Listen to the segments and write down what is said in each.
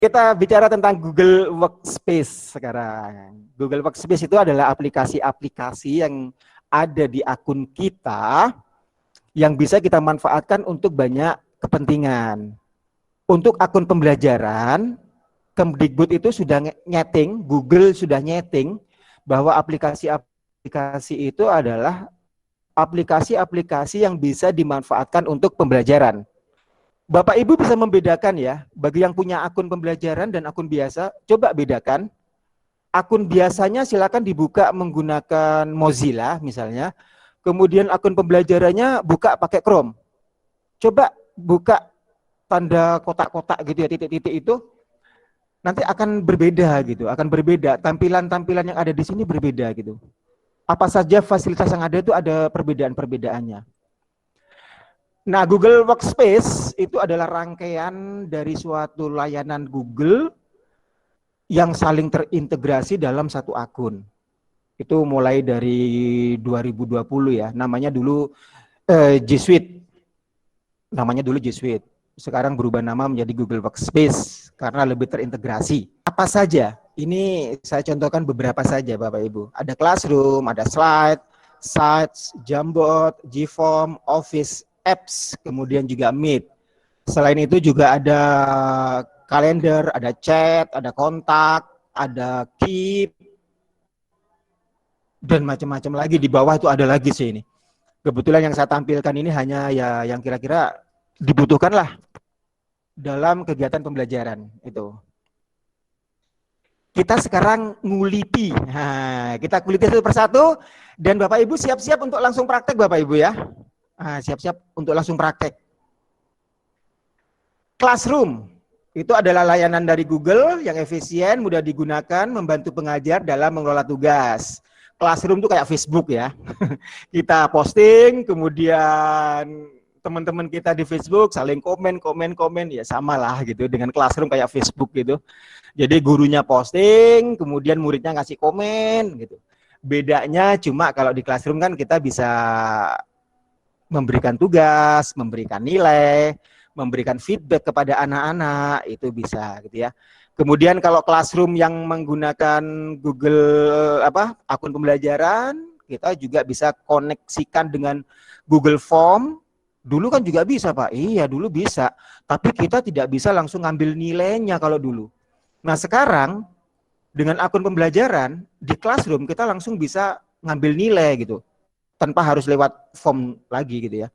Kita bicara tentang Google Workspace sekarang. Google Workspace itu adalah aplikasi-aplikasi yang ada di akun kita yang bisa kita manfaatkan untuk banyak kepentingan. Untuk akun pembelajaran, Kemdikbud itu sudah nyeting, Google sudah nyeting bahwa aplikasi-aplikasi itu adalah aplikasi-aplikasi yang bisa dimanfaatkan untuk pembelajaran. Bapak Ibu bisa membedakan ya, bagi yang punya akun pembelajaran dan akun biasa, coba bedakan. Akun biasanya silakan dibuka menggunakan Mozilla misalnya, kemudian akun pembelajarannya buka pakai Chrome. Coba buka tanda kotak-kotak gitu ya, titik-titik itu, nanti akan berbeda gitu, akan berbeda. Tampilan-tampilan yang ada di sini berbeda gitu. Apa saja fasilitas yang ada itu ada perbedaan-perbedaannya. Nah, Google Workspace itu adalah rangkaian dari suatu layanan Google yang saling terintegrasi dalam satu akun. Itu mulai dari 2020 ya, namanya dulu G Suite. Namanya dulu G Suite. Sekarang berubah nama menjadi Google Workspace karena lebih terintegrasi. Apa saja? Ini saya contohkan beberapa saja Bapak Ibu. Ada Classroom, ada Slide, Sites, Jamboard, Gform, Office, Apps, kemudian juga Meet. Selain itu juga ada kalender, ada chat, ada kontak, ada Keep, dan macam-macam lagi. Di bawah itu ada lagi sih ini. Kebetulan yang saya tampilkan ini hanya ya yang kira-kira dibutuhkan lah dalam kegiatan pembelajaran itu. Kita sekarang nguliti. Nah, kita kuliti satu persatu dan Bapak Ibu siap-siap untuk langsung praktek Bapak Ibu ya. Siap-siap untuk langsung praktek. Classroom itu adalah layanan dari Google yang efisien, mudah digunakan, membantu pengajar dalam mengelola tugas. Classroom itu kayak Facebook ya. Kita posting, kemudian teman-teman kita di Facebook saling komen, ya sama lah gitu dengan Classroom kayak Facebook gitu. Jadi gurunya posting, kemudian muridnya ngasih komen gitu. Bedanya cuma kalau di Classroom kan kita bisa memberikan tugas, memberikan nilai, memberikan feedback kepada anak-anak, itu bisa gitu ya. Kemudian kalau Classroom yang menggunakan Google akun pembelajaran, kita juga bisa koneksikan dengan Google Form. Dulu kan juga bisa Pak, iya dulu bisa, tapi kita tidak bisa langsung ngambil nilainya kalau dulu. Nah sekarang dengan akun pembelajaran di Classroom kita langsung bisa ngambil nilai gitu, tanpa harus lewat form lagi gitu ya.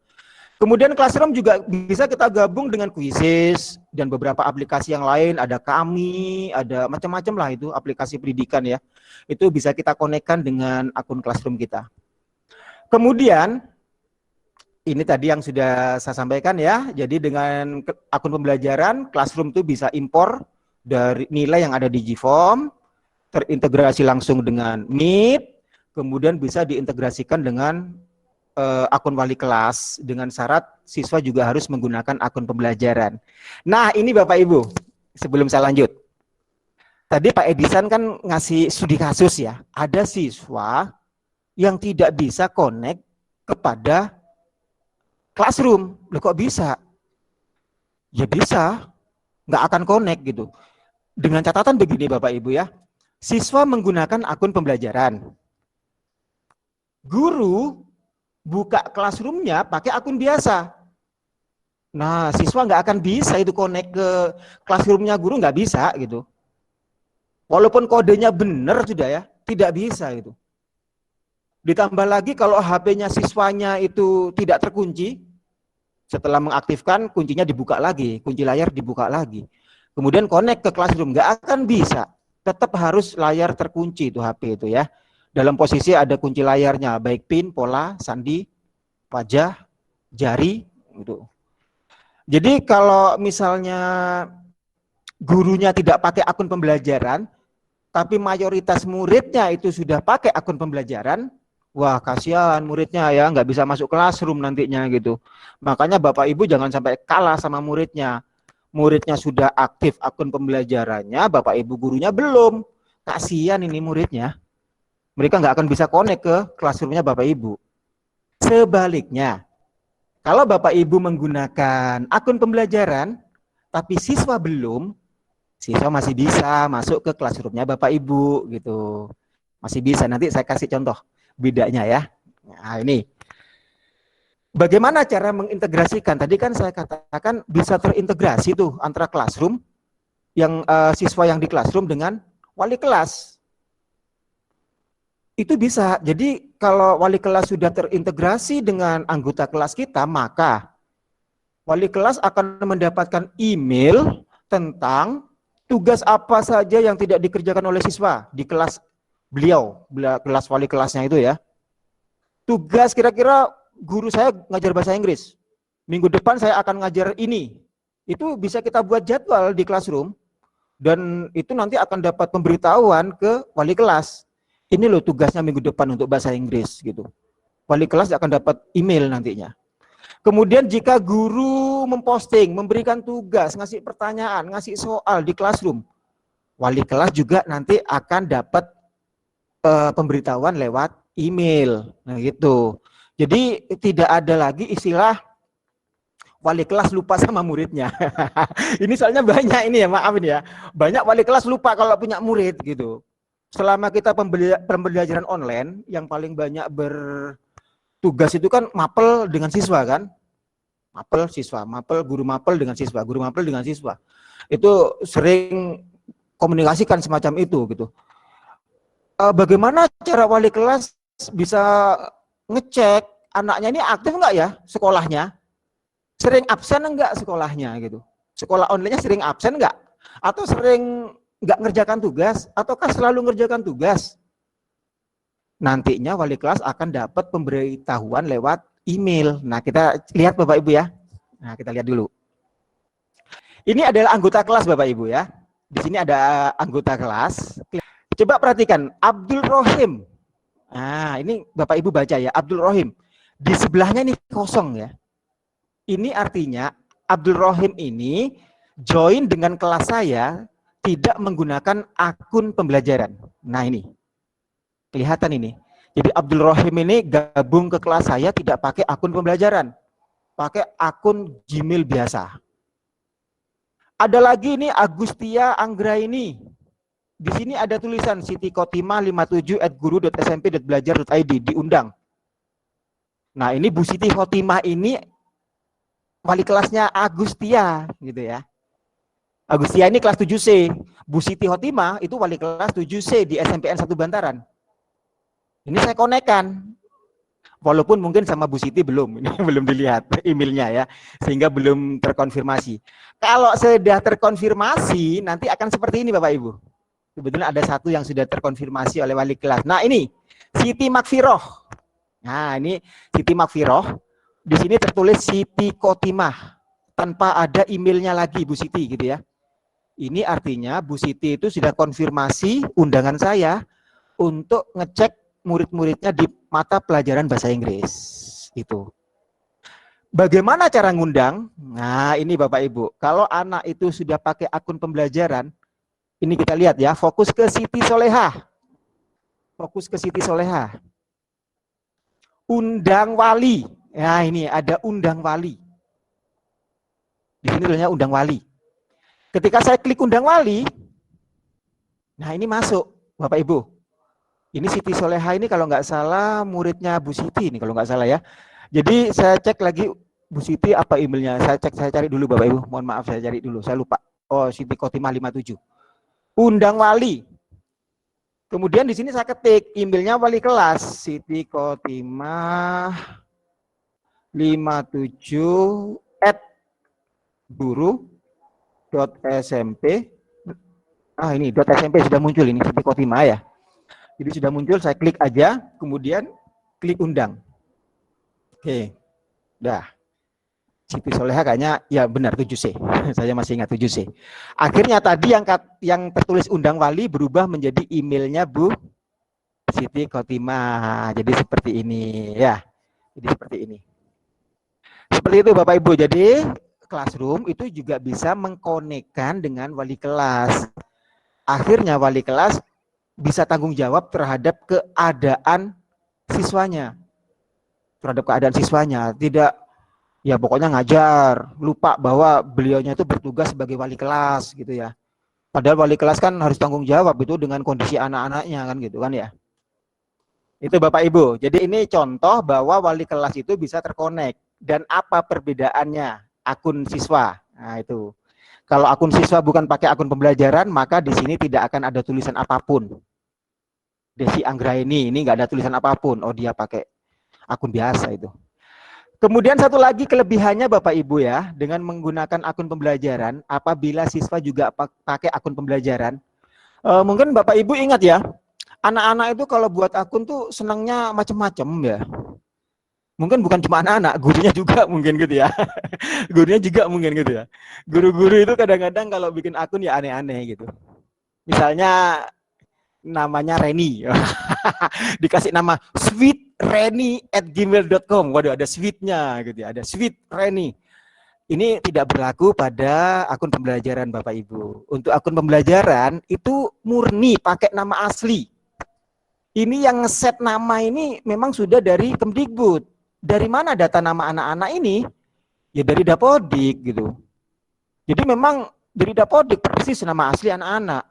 Kemudian Classroom juga bisa kita gabung dengan Quizzes dan beberapa aplikasi yang lain, ada Kami, ada macam-macam lah itu aplikasi pendidikan ya. Itu bisa kita konekkan dengan akun Classroom kita. Kemudian ini tadi yang sudah saya sampaikan ya. Jadi dengan akun pembelajaran Classroom itu bisa impor dari nilai yang ada di Gform, terintegrasi langsung dengan Meet, kemudian bisa diintegrasikan dengan akun wali kelas dengan syarat siswa juga harus menggunakan akun pembelajaran. Nah ini Bapak Ibu, sebelum saya lanjut. Tadi Pak Edisan kan ngasih studi kasus ya, ada siswa yang tidak bisa connect kepada Classroom. Loh kok bisa? Ya bisa, nggak akan connect gitu. Dengan catatan begini Bapak Ibu ya, siswa menggunakan akun pembelajaran. Guru buka Classroom-nya pakai akun biasa. Nah, siswa nggak akan bisa itu connect ke Classroom-nya guru, nggak bisa gitu. Walaupun kodenya benar sudah ya, tidak bisa gitu. Ditambah lagi kalau HP-nya siswanya itu tidak terkunci, setelah mengaktifkan kuncinya dibuka lagi, kunci layar dibuka lagi. Kemudian connect ke Classroom, nggak akan bisa. Tetap harus layar terkunci itu HP itu ya. Dalam posisi ada kunci layarnya, baik pin, pola, sandi, wajah, jari, gitu. Jadi kalau misalnya gurunya tidak pakai akun pembelajaran, tapi mayoritas muridnya itu sudah pakai akun pembelajaran, wah kasihan muridnya ya, nggak bisa masuk Classroom nantinya gitu. Makanya Bapak Ibu jangan sampai kalah sama muridnya. Muridnya sudah aktif akun pembelajarannya, Bapak Ibu gurunya belum. Kasihan ini muridnya. Mereka nggak akan bisa connect ke Classroom-nya Bapak Ibu. Sebaliknya, kalau Bapak Ibu menggunakan akun pembelajaran, tapi siswa belum, Siswa masih bisa masuk ke classroom-nya Bapak Ibu gitu. Masih bisa. Nanti saya kasih contoh bedanya ya. Nah, ini. Bagaimana cara mengintegrasikan? Tadi kan saya katakan bisa terintegrasi tuh antara classroom yang siswa yang di classroom dengan wali kelas. Itu bisa. Jadi kalau wali kelas sudah terintegrasi dengan anggota kelas kita, maka wali kelas akan mendapatkan email tentang tugas apa saja yang tidak dikerjakan oleh siswa di kelas beliau, kelas wali kelasnya itu ya. Tugas kira-kira guru saya ngajar bahasa Inggris. Minggu depan saya akan ngajar ini. Itu bisa kita buat jadwal di classroom dan itu nanti akan dapat pemberitahuan ke wali kelas. Ini loh tugasnya minggu depan untuk bahasa Inggris gitu. Wali kelas akan dapat email nantinya. Kemudian jika guru memposting, memberikan tugas, ngasih pertanyaan, ngasih soal di classroom, wali kelas juga nanti akan dapat pemberitahuan lewat email. Nah gitu. Jadi tidak ada lagi istilah wali kelas lupa sama muridnya. Ini soalnya banyak ini ya, maaf ini ya. Banyak wali kelas lupa kalau punya murid gitu. Selama kita pembelajaran online, yang paling banyak bertugas itu kan mapel dengan siswa kan. Mapel siswa, mapel guru mapel dengan siswa, guru mapel dengan siswa. Itu sering komunikasikan semacam itu gitu. Bagaimana cara wali kelas bisa ngecek anaknya ini aktif enggak ya sekolahnya? Sering absen enggak sekolahnya gitu? Sekolah online-nya sering absen enggak? Atau sering enggak ngerjakan tugas? Ataukah selalu ngerjakan tugas? Nantinya wali kelas akan dapat pemberitahuan lewat email. Nah, kita lihat Bapak Ibu ya. Nah, kita lihat dulu. Ini adalah anggota kelas Bapak Ibu ya. Di sini ada anggota kelas. Coba perhatikan, Abdul Rohim. Nah, ini Bapak Ibu baca ya, Abdul Rohim. Di sebelahnya ini kosong ya. Ini artinya Abdul Rohim ini join dengan kelas saya tidak menggunakan akun pembelajaran. Nah ini, kelihatan ini. Jadi Abdul Rohim ini gabung ke kelas saya tidak pakai akun pembelajaran. Pakai akun Gmail biasa. Ada lagi ini Agustia Anggraini. Di sini ada tulisan Siti Kotima 57@guru.smp.belajar.id diundang. Nah, ini Bu Siti Kotima ini wali kelasnya Agustia gitu ya. Agustia ini kelas 7C. Bu Siti Kotima itu wali kelas 7C di SMPN 1 Bantaran. Ini saya konekkan. Walaupun mungkin sama Bu Siti belum, ini belum dilihat emailnya ya, sehingga belum terkonfirmasi. Kalau sudah terkonfirmasi, nanti akan seperti ini Bapak Ibu. Kebetulan ada satu yang sudah terkonfirmasi oleh wali kelas. Nah ini, Siti Makfiroh. Nah ini Siti Makfiroh. Di sini tertulis Siti Kotimah. Tanpa ada emailnya lagi Bu Siti gitu ya. Ini artinya Bu Siti itu sudah konfirmasi undangan saya untuk ngecek murid-muridnya di mata pelajaran bahasa Inggris. Itu. Bagaimana cara ngundang? Nah ini Bapak Ibu. Kalau anak itu sudah pakai akun pembelajaran, ini kita lihat ya, fokus ke Siti Solehah. Fokus ke Siti Solehah. Undang wali. Ya ini ada undang wali. Di sini tulisannya undang wali. Ketika saya klik undang wali, nah ini masuk Bapak Ibu. Ini Siti Solehah ini kalau nggak salah muridnya Bu Siti ini kalau nggak salah ya. Jadi saya cek lagi Bu Siti apa emailnya. Saya cari dulu Bapak Ibu. Mohon maaf saya cari dulu. Saya lupa. Oh Siti Kotimah 57. Undang wali. Kemudian di sini saya ketik emailnya wali kelas Siti Kotimah 57@guru.smp. Ini .smp sudah muncul ini Siti Kotimah ya. Jadi sudah muncul, saya klik aja, kemudian klik undang. Oke, udah. Siti Solehah kayaknya ya benar 7C. Saya masih ingat 7C. Akhirnya tadi yang tertulis undang wali berubah menjadi emailnya Bu Siti Kotimah. Jadi seperti ini ya. Jadi seperti ini. Seperti itu Bapak Ibu. Jadi classroom itu juga bisa mengkonekkan dengan wali kelas. Akhirnya wali kelas bisa tanggung jawab terhadap keadaan siswanya. Terhadap keadaan siswanya. Tidak ya pokoknya ngajar, lupa bahwa beliaunya itu bertugas sebagai wali kelas gitu ya. Padahal wali kelas kan harus tanggung jawab itu dengan kondisi anak-anaknya kan gitu kan ya. Itu Bapak Ibu. Jadi ini contoh bahwa wali kelas itu bisa terkonek. Dan apa perbedaannya akun siswa? Nah itu. Kalau akun siswa bukan pakai akun pembelajaran, maka di sini tidak akan ada tulisan apapun. Desi Anggraini ini nggak ada tulisan apapun. Oh dia pakai akun biasa itu. Kemudian satu lagi kelebihannya Bapak Ibu ya, dengan menggunakan akun pembelajaran, apabila siswa juga pakai akun pembelajaran, mungkin Bapak Ibu ingat ya, anak-anak itu kalau buat akun tuh senangnya macam-macam ya. Mungkin bukan cuma anak-anak, gurunya juga mungkin gitu ya. Gurunya juga mungkin gitu ya. Guru-guru itu kadang-kadang kalau bikin akun ya aneh-aneh gitu. Misalnya namanya Reni. Dikasih nama sweetreni@gmail.com. Waduh, ada sweetnya gitu ya, ada sweet Reni. Ini tidak berlaku pada akun pembelajaran Bapak Ibu. Untuk akun pembelajaran itu murni pakai nama asli. Ini yang set nama ini memang sudah dari Kemdikbud. Dari mana data nama anak-anak ini? Ya dari Dapodik gitu. Jadi memang dari Dapodik persis nama asli anak-anak.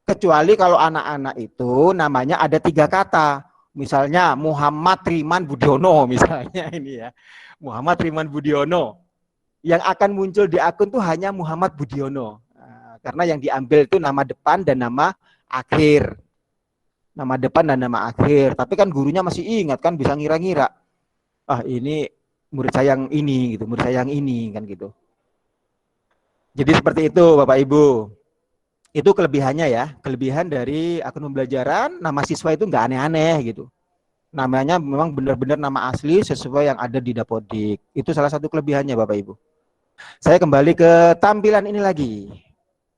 Kecuali kalau anak-anak itu namanya ada 3 kata. Misalnya Muhammad Riman Budiono misalnya ini ya. Muhammad Riman Budiono. Yang akan muncul di akun tuh hanya Muhammad Budiono. Nah, karena yang diambil itu nama depan dan nama akhir. Nama depan dan nama akhir. Tapi kan gurunya masih ingat kan, bisa ngira-ngira. Ah ini murid saya yang ini gitu, murid saya yang ini kan gitu. Jadi seperti itu Bapak Ibu. Itu kelebihannya ya, kelebihan dari akun pembelajaran, nama siswa itu nggak aneh-aneh gitu. Namanya memang benar-benar nama asli sesuai yang ada di Dapodik. Itu salah satu kelebihannya Bapak Ibu. Saya kembali ke tampilan ini lagi.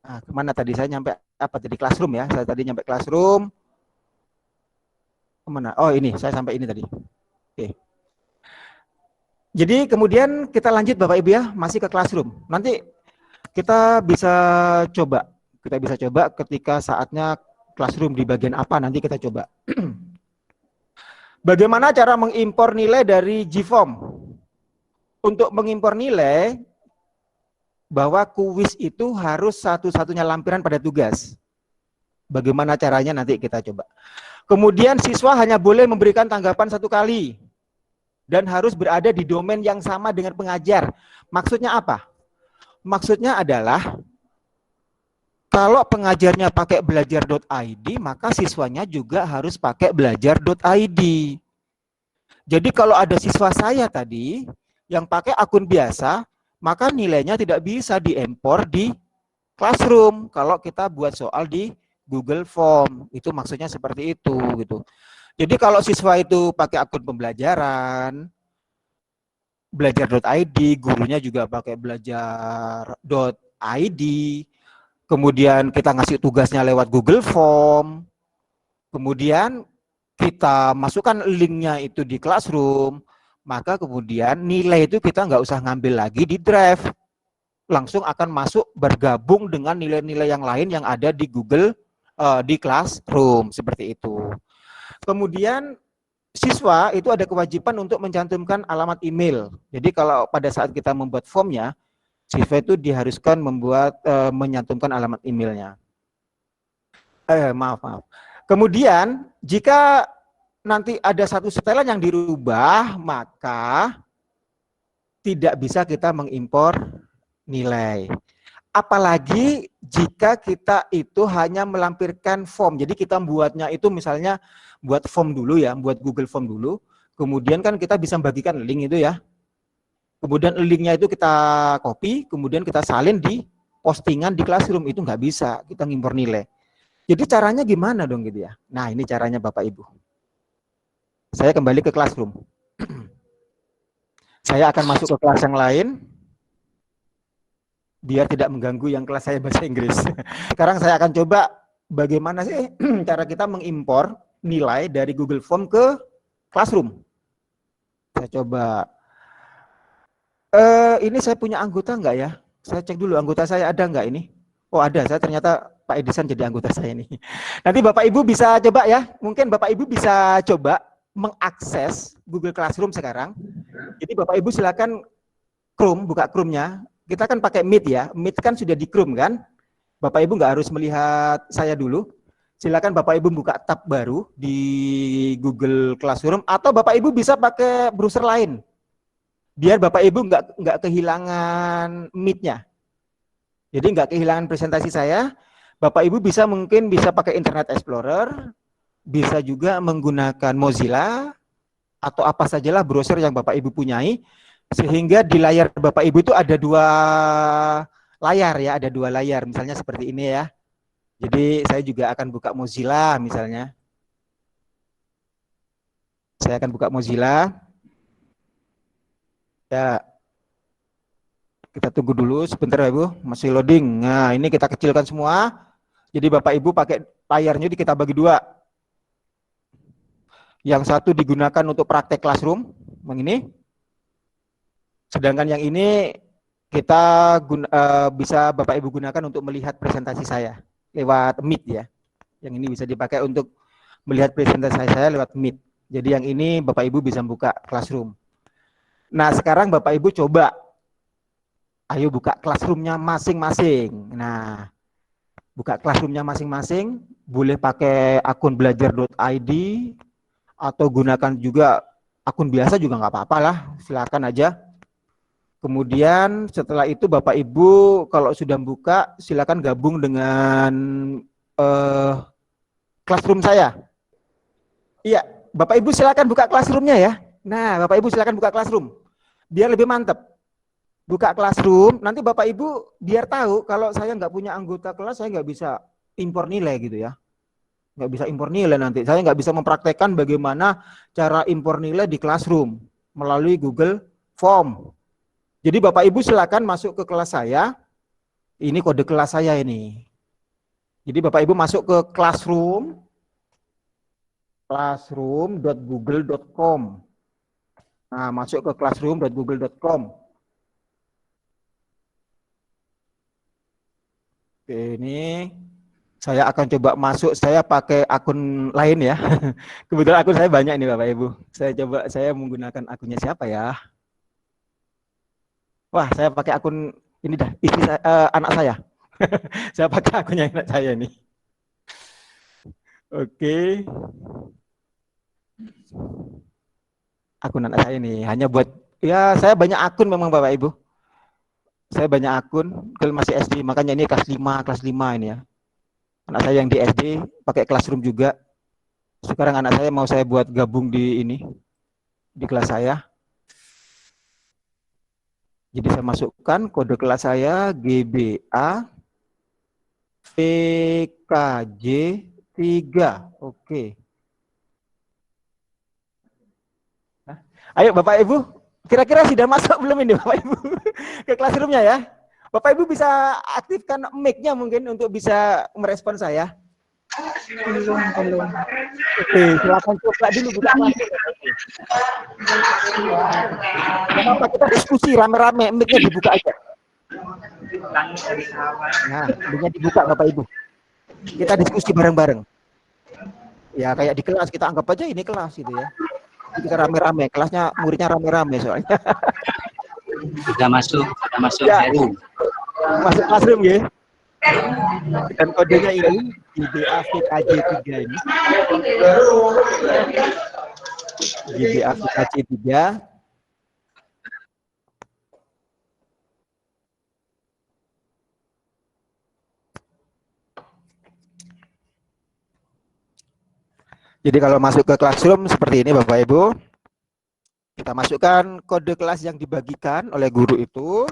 Nah, kemana tadi saya nyampe apa tadi, classroom ya? Saya tadi nyampe classroom. Kemana? Oh ini, saya sampai ini tadi. Oke. Jadi kemudian kita lanjut Bapak Ibu ya, masih ke classroom. Nanti kita bisa coba ketika saatnya classroom di bagian apa nanti kita coba. Bagaimana cara mengimpor nilai dari GFORM? Untuk mengimpor nilai, bahwa kuis itu harus satu-satunya lampiran pada tugas. Bagaimana caranya nanti kita coba. Kemudian siswa hanya boleh memberikan tanggapan 1 kali. Dan harus berada di domain yang sama dengan pengajar. Maksudnya apa? Maksudnya adalah kalau pengajarnya pakai belajar.id, maka siswanya juga harus pakai belajar.id. Jadi kalau ada siswa saya tadi yang pakai akun biasa, maka nilainya tidak bisa diimpor di Classroom kalau kita buat soal di Google Form. Itu maksudnya seperti itu gitu. Jadi kalau siswa itu pakai akun pembelajaran, belajar.id, gurunya juga pakai belajar.id, kemudian kita ngasih tugasnya lewat Google Form, kemudian kita masukkan linknya itu di Classroom, maka kemudian nilai itu kita nggak usah ngambil lagi di Drive, langsung akan masuk bergabung dengan nilai-nilai yang lain yang ada di Google, di Classroom, seperti itu. Kemudian siswa itu ada kewajiban untuk mencantumkan alamat email. Jadi kalau pada saat kita membuat formnya, siswa itu diharuskan menyantumkan alamat emailnya. Maaf. Kemudian jika nanti ada satu setelan yang dirubah, maka tidak bisa kita mengimpor nilai. Apalagi jika kita itu hanya melampirkan form. Jadi kita buatnya itu misalnya buat form dulu ya, buat Google Form dulu. Kemudian kan kita bisa bagikan link itu ya. Kemudian linknya itu kita copy, kemudian kita salin di postingan di Classroom. Itu nggak bisa, kita ngimpor nilai. Jadi caranya gimana dong gitu ya? Nah ini caranya Bapak Ibu. Saya kembali ke Classroom. Saya akan masuk ke kelas yang lain, biar tidak mengganggu yang kelas saya bahasa Inggris. Sekarang saya akan coba bagaimana sih cara kita mengimpor nilai dari Google Form ke Classroom. Saya coba. Ini saya punya anggota enggak ya? Saya cek dulu anggota saya ada enggak ini? Oh ada, saya ternyata Pak Edison jadi anggota saya ini. Nanti Bapak Ibu bisa coba ya, mungkin Bapak Ibu bisa coba mengakses Google Classroom sekarang. Jadi Bapak Ibu silakan Chrome, buka Chrome-nya. Kita kan pakai Meet ya, Meet kan sudah di Chrome kan? Bapak Ibu nggak harus melihat saya dulu. Silakan Bapak Ibu buka tab baru di Google Classroom atau Bapak Ibu bisa pakai browser lain. Biar Bapak Ibu nggak kehilangan Meet-nya. Jadi nggak kehilangan presentasi saya. Bapak Ibu mungkin bisa pakai Internet Explorer, bisa juga menggunakan Mozilla atau apa sajalah browser yang Bapak Ibu punyai, sehingga di layar Bapak Ibu itu ada dua layar ya, ada dua layar, misalnya seperti ini ya. Jadi saya juga akan buka Mozilla misalnya. Saya akan buka Mozilla. Ya, kita tunggu dulu sebentar ya Bu, masih loading. Nah ini kita kecilkan semua. Jadi Bapak Ibu pakai layarnya kita bagi dua. Yang satu digunakan untuk praktek classroom, yang ini. Sedangkan yang ini kita bisa Bapak Ibu gunakan untuk melihat presentasi saya lewat Meet ya. Yang ini bisa dipakai untuk melihat presentasi saya lewat Meet. Jadi yang ini Bapak Ibu bisa buka Classroom. Nah sekarang Bapak Ibu coba, ayo buka Classroom-nya masing-masing. Nah buka Classroom-nya masing-masing, boleh pakai akun belajar.id atau gunakan juga akun biasa juga nggak apa-apa lah, silakan aja. Kemudian setelah itu Bapak Ibu kalau sudah buka silakan gabung dengan Classroom saya. Iya, Bapak Ibu silakan buka Classroom-nya ya. Nah, Bapak Ibu silakan buka Classroom. Biar lebih mantap. Buka Classroom, nanti Bapak Ibu biar tahu kalau saya nggak punya anggota kelas, saya nggak bisa impor nilai gitu ya. Nggak bisa impor nilai nanti. Saya nggak bisa mempraktekkan bagaimana cara impor nilai di Classroom melalui Google Form. Jadi Bapak Ibu silakan masuk ke kelas saya. Ini kode kelas saya ini. Jadi Bapak Ibu masuk ke classroom.google.com. Nah, masuk ke classroom.google.com. Oke, ini saya akan coba masuk. Saya pakai akun lain ya. Kebetulan akun saya banyak nih Bapak Ibu. Saya menggunakan akunnya siapa ya? Wah, saya pakai akun ini dah, anak saya. Saya pakai akunnya anak saya nih. Oke. Akun anak saya nih, hanya buat, ya saya banyak akun memang Bapak Ibu. Saya banyak akun, kalau masih SD, makanya ini kelas 5 ini ya. Anak saya yang di SD, pakai Classroom juga. Sekarang anak saya mau saya buat gabung di ini, di kelas saya. Jadi saya masukkan kode kelas saya GBA VKJ 3. Oke. Nah, ayo Bapak Ibu, kira-kira sudah masuk belum ini Bapak Ibu ke Classroom-nya ya? Bapak Ibu bisa aktifkan mic-nya mungkin untuk bisa merespon saya. Belum. Oke, silakan coba dulu buka Classroom. Kenapa kita diskusi rame-rame, mic-nya dibuka aja. Nah, mic-nya dibuka Bapak Ibu. Kita diskusi bareng-bareng. Ya kayak di kelas, kita anggap aja ini kelas gitu ya. Kita rame-rame, kelasnya muridnya rame-rame soalnya. Sudah masuk ya. Baru. Masuk Classroom ya. Dan kodenya ini GBAVKJ3 ini. GBAVKJ3. Jadi kalau masuk ke Classroom seperti ini Bapak Ibu. Kita masukkan kode kelas yang dibagikan oleh guru itu.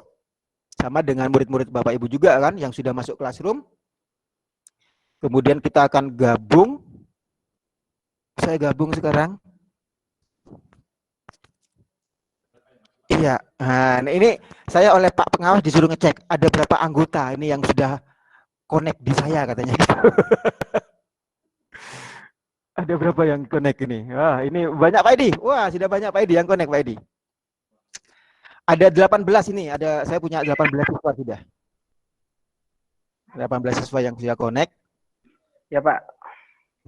Sama dengan murid-murid Bapak Ibu juga kan yang sudah masuk Classroom. Kemudian kita akan gabung. Saya gabung sekarang. Iya. Nah, ini saya oleh Pak Pengawas disuruh ngecek ada berapa anggota ini yang sudah connect di saya katanya. Ada berapa yang connect ini? Wah, ini banyak Pak Edi. Wah, sudah banyak Pak Edi yang connect Pak Edi. Ada 18 ini, saya punya 18 siswa sudah. 18 siswa yang sudah connect. Ya Pak.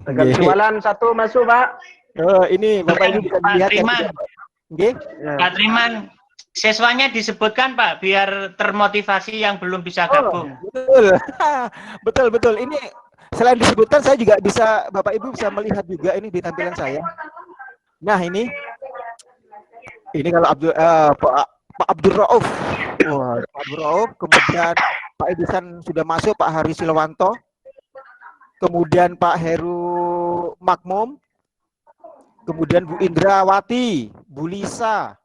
Tegal jualan satu masuk Pak. Oh, ini Bapak Ibu bisa lihat. Pak Triman. Oke. Pak Triman. Siswanya disebutkan Pak, biar termotivasi yang belum bisa gabung. Betul, betul, betul. Ini selain disebutkan, saya juga bisa, Bapak Ibu bisa melihat juga ini di tampilan saya. Nah ini kalau Pak Abdul Rauf, wah, Pak Abdul Rauf, kemudian Pak Edisan sudah masuk, Pak Hari Silwanto, kemudian Pak Heru Makmum, kemudian Bu Indrawati, Bu Lisa,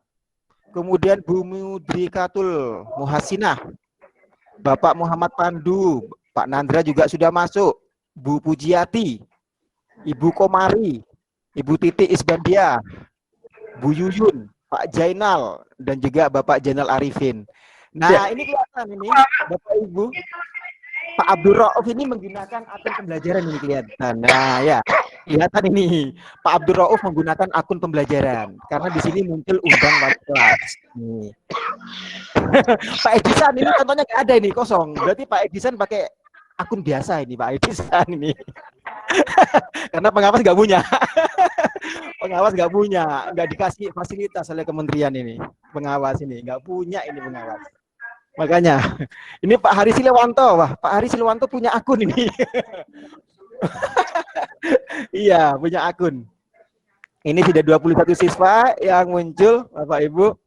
kemudian Bu Mudrikatul Muhasinah, Bapak Muhammad Pandu, Pak Nandra juga sudah masuk, Bu Pujiati, Ibu Komari, Ibu Titi Isbandia, Bu Yuyun, Pak Jainal, dan juga Bapak Jainal Arifin. Nah, ini kelihatan ini, Bapak Ibu, Pak Abdul Rauf ini menggunakan akun pembelajaran ini kelihatan. Nah, ya, kelihatan ini Pak Abdul Rauf menggunakan akun pembelajaran karena di sini muncul undang wali kelas. Nih. Pak Edisan ini contohnya nggak ada ini, kosong. Berarti Pak Edisan pakai akun biasa ini, Pak Edisan ini. Karena pengawas nggak punya. Pengawas nggak punya, nggak dikasih fasilitas oleh kementerian ini. Pengawas ini nggak punya ini pengawas. Makanya, ini Pak Hari Silwanto, wah Pak Hari Silwanto punya akun ini. Iya, punya akun. Ini sudah 21 siswa yang muncul, Bapak Ibu.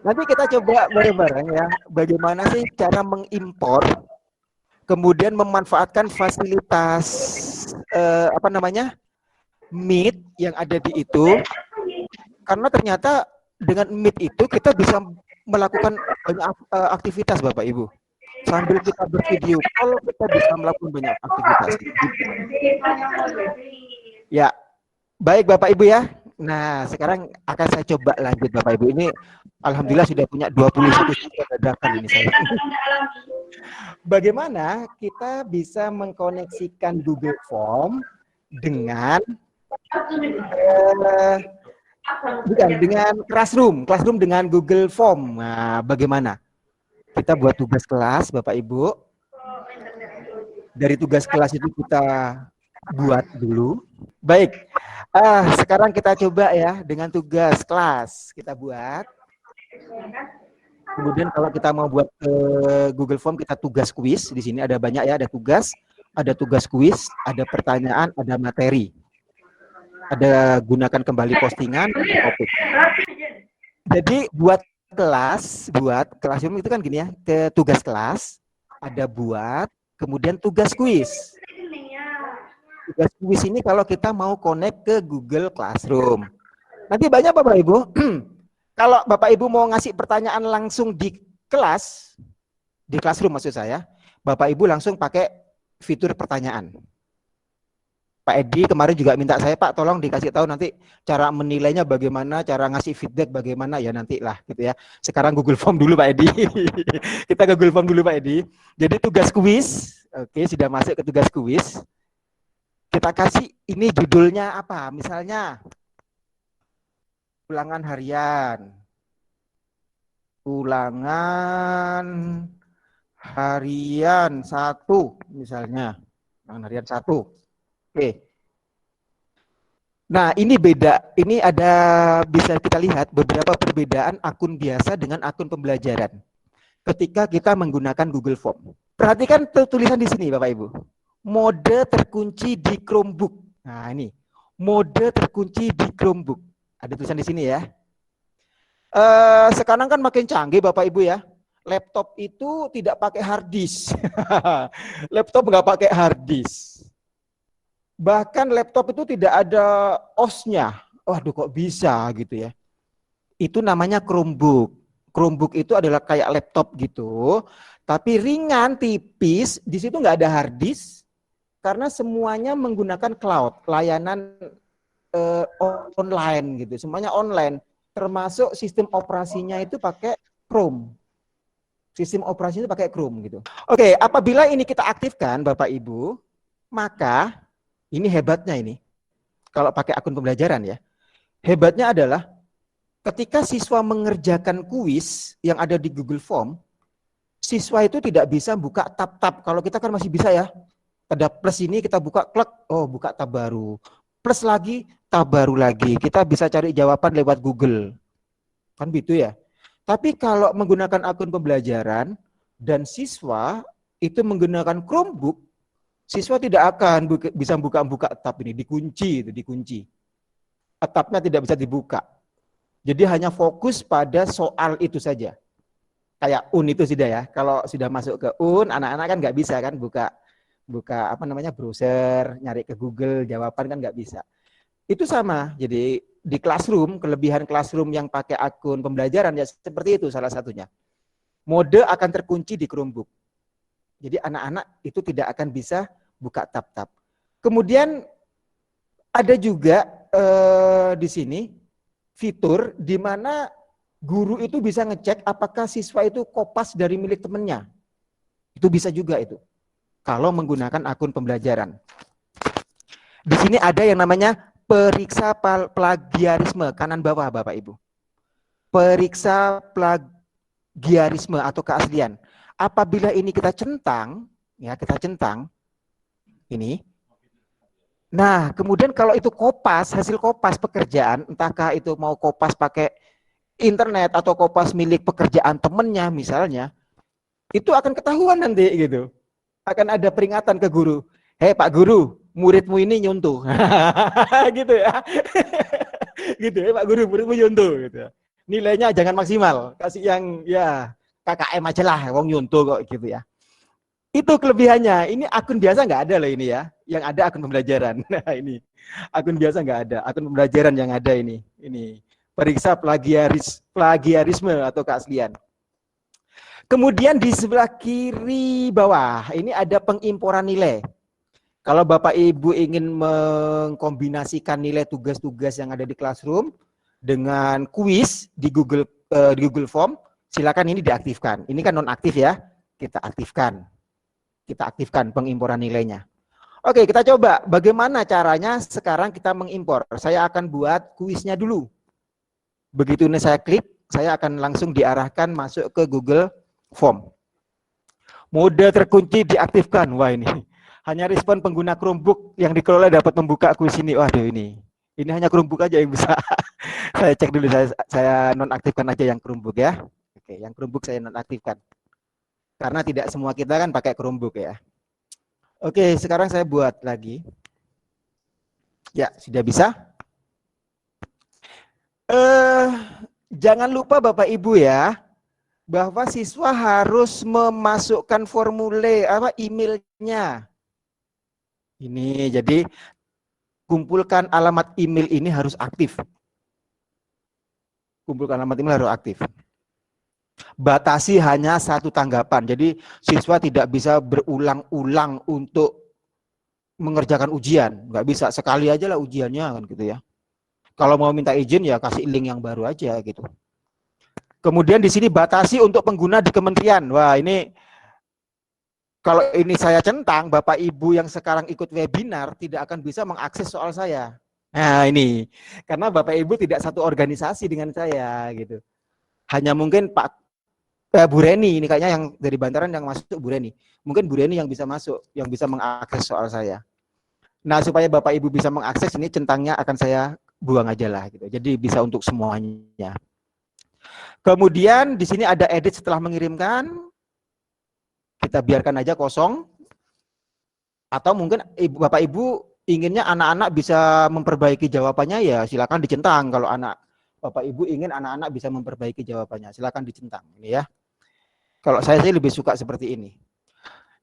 Nanti kita coba bareng-bareng ya, bagaimana sih cara mengimpor, kemudian memanfaatkan fasilitas Meet yang ada di itu, karena ternyata dengan Meet itu kita bisa melakukan banyak aktivitas, Bapak Ibu. Sambil kita bervideo call, kita bisa melakukan banyak aktivitas. Ya, baik Bapak Ibu ya. Nah, sekarang akan saya coba lanjut Bapak Ibu. Ini alhamdulillah sudah punya 21 dadakan ini saya. Bagaimana kita bisa mengkoneksikan Google Form dengan dengan Classroom dengan Google Form. Nah, bagaimana? Kita buat tugas kelas, Bapak Ibu. Dari tugas kelas itu kita buat dulu. Baik. Sekarang kita coba ya dengan tugas kelas kita buat. Kemudian kalau kita mau buat ke Google Form, kita tugas kuis. Di sini ada banyak ya, ada tugas kuis, ada pertanyaan, ada materi. Ada gunakan kembali postingan, topik. Jadi buat Classroom itu kan gini ya, ke tugas kelas, ada buat, kemudian tugas kuis. Tugas kuis ini kalau kita mau connect ke Google Classroom. Nanti banyak Bapak Ibu, kalau Bapak Ibu mau ngasih pertanyaan langsung di kelas, di Classroom maksud saya, Bapak Ibu langsung pakai fitur pertanyaan. Pak Edi kemarin juga minta saya, Pak tolong dikasih tahu nanti cara menilainya bagaimana, cara ngasih feedback bagaimana, ya nanti lah gitu ya. Sekarang Google Form dulu Pak Edi. Kita Google Form dulu Pak Edi. Jadi tugas kuis, oke sudah masuk ke tugas kuis. Kita kasih ini judulnya apa, misalnya ulangan harian. Ulangan harian 1 misalnya. Ulangan harian 1. Oke. Nah, ini beda. Ini ada bisa kita lihat beberapa perbedaan akun biasa dengan akun pembelajaran ketika kita menggunakan Google Form. Perhatikan tulisan di sini, Bapak Ibu. Mode terkunci di Chromebook. Nah, ini. Mode terkunci di Chromebook. Ada tulisan di sini ya. Sekarang kan makin canggih, Bapak Ibu ya. Laptop itu tidak pakai hard disk. Laptop nggak pakai hard disk. Bahkan laptop itu tidak ada OS-nya. Waduh kok bisa gitu ya. Itu namanya Chromebook. Chromebook itu adalah kayak laptop gitu, tapi ringan, tipis. Di situ nggak ada hard disk karena semuanya menggunakan cloud, layanan online gitu. Semuanya online, termasuk sistem operasinya itu pakai Chrome. Sistem operasinya itu pakai Chrome gitu. Oke, apabila ini kita aktifkan Bapak Ibu, maka ini hebatnya ini, kalau pakai akun pembelajaran ya. Hebatnya adalah ketika siswa mengerjakan kuis yang ada di Google Form, siswa itu tidak bisa buka tab-tab. Kalau kita kan masih bisa ya, ada plus ini kita buka, klik, oh buka tab baru. plus lagi tab baru lagi. Kita bisa cari jawaban lewat Google. Kan gitu ya. Tapi kalau menggunakan akun pembelajaran dan siswa itu menggunakan Chromebook, siswa tidak akan bisa buka tab ini, dikunci itu, dikunci. Tabnya tidak bisa dibuka. Jadi hanya fokus pada soal itu saja. Kayak itu sudah ya. Kalau sudah masuk ke anak-anak kan nggak bisa kan buka browser, nyari ke Google jawaban kan nggak bisa. Itu sama. Jadi di Classroom, kelebihan Classroom yang pakai akun pembelajaran ya seperti itu salah satunya. Mode akan terkunci di Chromebook. Jadi anak-anak itu tidak akan bisa buka tab-tab. Kemudian ada juga di sini fitur di mana guru itu bisa ngecek apakah siswa itu kopas dari milik temannya. Itu bisa juga itu. Kalau menggunakan akun pembelajaran. Di sini ada yang namanya periksa plagiarisme, kanan bawah Bapak Ibu. Periksa plagiarisme atau keaslian. Apabila ini kita centang, ini. Nah, kemudian kalau itu hasil kopas pekerjaan, entahkah itu mau kopas pakai internet atau kopas milik pekerjaan temennya misalnya, itu akan ketahuan nanti gitu. Akan ada peringatan ke guru. Hei Pak Guru, muridmu ini nyuntuh. Gitu ya. Gitu ya Pak Guru, muridmu nyuntuh. Gitu. Nilainya jangan maksimal. Kasih yang ya KKM aja lah, wong nyuntuh kok gitu ya. Itu kelebihannya. Ini akun biasa nggak ada loh ini ya. Yang ada akun pembelajaran. Nah ini. Akun biasa nggak ada. Akun pembelajaran yang ada ini. Ini. Periksa plagiarisme atau keaslian. Kemudian di sebelah kiri bawah, ini ada pengimporan nilai. Kalau Bapak Ibu ingin mengkombinasikan nilai tugas-tugas yang ada di Classroom dengan kuis di Google Form, silakan ini diaktifkan. Ini kan nonaktif ya, kita aktifkan. Kita aktifkan pengimporan nilainya. Oke, kita coba bagaimana caranya sekarang kita mengimpor. Saya akan buat kuisnya dulu. Begitu ini saya klik, saya akan langsung diarahkan masuk ke Google Form. Mode terkunci diaktifkan. Wah ini. Hanya respon pengguna Chromebook yang dikelola dapat membuka kuis ini. Waduh ini. Ini hanya Chromebook aja yang bisa. Saya cek dulu, saya nonaktifkan aja yang Chromebook ya. Oke, yang Chromebook saya nonaktifkan. Karena tidak semua kita kan pakai Chromebook ya. Oke, sekarang saya buat lagi. Ya, sudah bisa. Jangan lupa Bapak Ibu ya, bahwa siswa harus memasukkan formulir emailnya. Ini jadi kumpulkan alamat email ini harus aktif. Kumpulkan alamat email harus aktif. Batasi hanya 1 tanggapan. Jadi siswa tidak bisa berulang-ulang untuk mengerjakan ujian. Nggak bisa, sekali aja lah ujiannya kan gitu ya. Kalau mau minta izin ya kasih link yang baru aja gitu. Kemudian di sini batasi untuk pengguna di kementerian. Wah ini kalau ini saya centang, Bapak Ibu yang sekarang ikut webinar tidak akan bisa mengakses soal saya. Nah ini, karena Bapak Ibu tidak satu organisasi dengan saya gitu. Hanya mungkin Bu Reni, ini kayaknya yang dari Bantaran yang masuk Bu Reni. Mungkin Bu Reni yang bisa masuk, yang bisa mengakses soal saya. Nah supaya Bapak Ibu bisa mengakses ini centangnya akan saya buang aja lah gitu. Jadi bisa untuk semuanya. Kemudian di sini ada edit setelah mengirimkan. Kita biarkan aja kosong. Atau mungkin Bapak Ibu inginnya anak-anak bisa memperbaiki jawabannya ya silakan dicentang. Kalau Bapak Ibu ingin anak-anak bisa memperbaiki jawabannya, silakan dicentang ini ya. Kalau saya sih lebih suka seperti ini.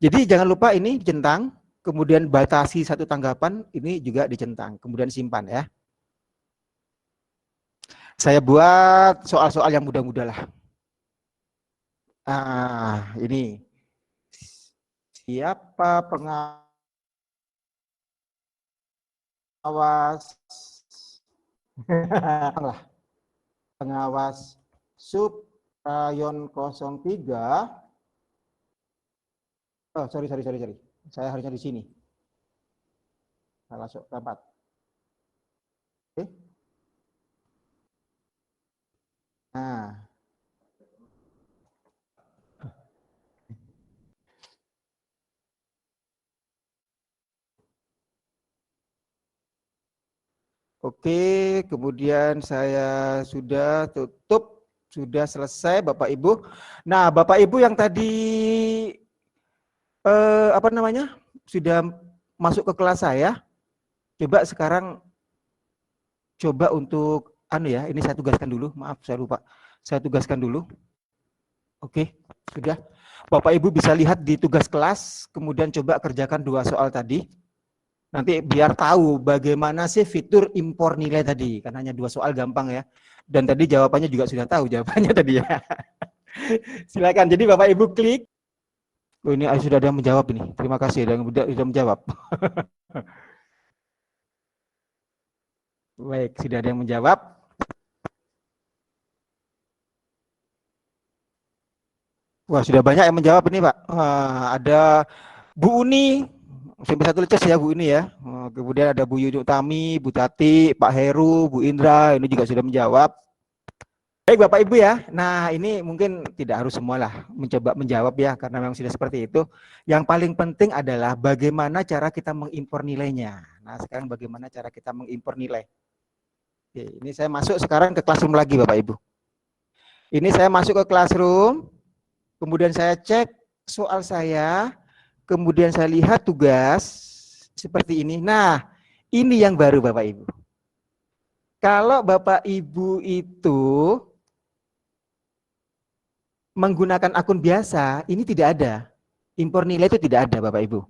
Jadi jangan lupa ini dicentang, kemudian batasi 1 tanggapan, ini juga dicentang, kemudian simpan ya. Saya buat soal-soal yang mudah-mudah lah. Ah, ini. Siapa pengawas pengawas sub rayon 03. Oh, sorry. Saya harusnya di sini. Salah tempat. Oke. Nah. Oke, kemudian saya sudah tutup, sudah selesai Bapak Ibu. Nah, Bapak Ibu yang tadi apa namanya? Sudah masuk ke kelas saya, coba sekarang coba untuk ini saya tugaskan dulu, maaf saya lupa. Saya tugaskan dulu. Oke, sudah. Bapak Ibu bisa lihat di tugas kelas, kemudian coba kerjakan 2 soal tadi. Nanti biar tahu bagaimana sih fitur impor nilai tadi, kan hanya 2 soal gampang ya. Dan tadi jawabannya juga sudah tahu jawabannya tadi ya. Silakan. Jadi Bapak Ibu klik. Oh, ini sudah ada yang menjawab ini. Terima kasih sudah menjawab. Baik, sudah ada yang menjawab. Wah, sudah banyak yang menjawab ini, Pak. Ada Bu Uni, sampai 1 leces ya Bu Uni ya. Kemudian ada Bu Yuni Utami, Bu Tati, Pak Heru, Bu Indra, ini juga sudah menjawab. Baik Bapak Ibu ya, nah ini mungkin tidak harus semualah mencoba menjawab ya, karena memang sudah seperti itu. Yang paling penting adalah bagaimana cara kita mengimpor nilainya. Nah sekarang bagaimana cara kita mengimpor nilai. Oke, ini saya masuk sekarang ke Classroom lagi Bapak Ibu. Ini saya masuk ke Classroom, kemudian saya cek soal saya, kemudian saya lihat tugas seperti ini. Nah ini yang baru Bapak Ibu. Kalau Bapak Ibu itu menggunakan akun biasa, ini tidak ada. Impor nilai itu tidak ada Bapak Ibu.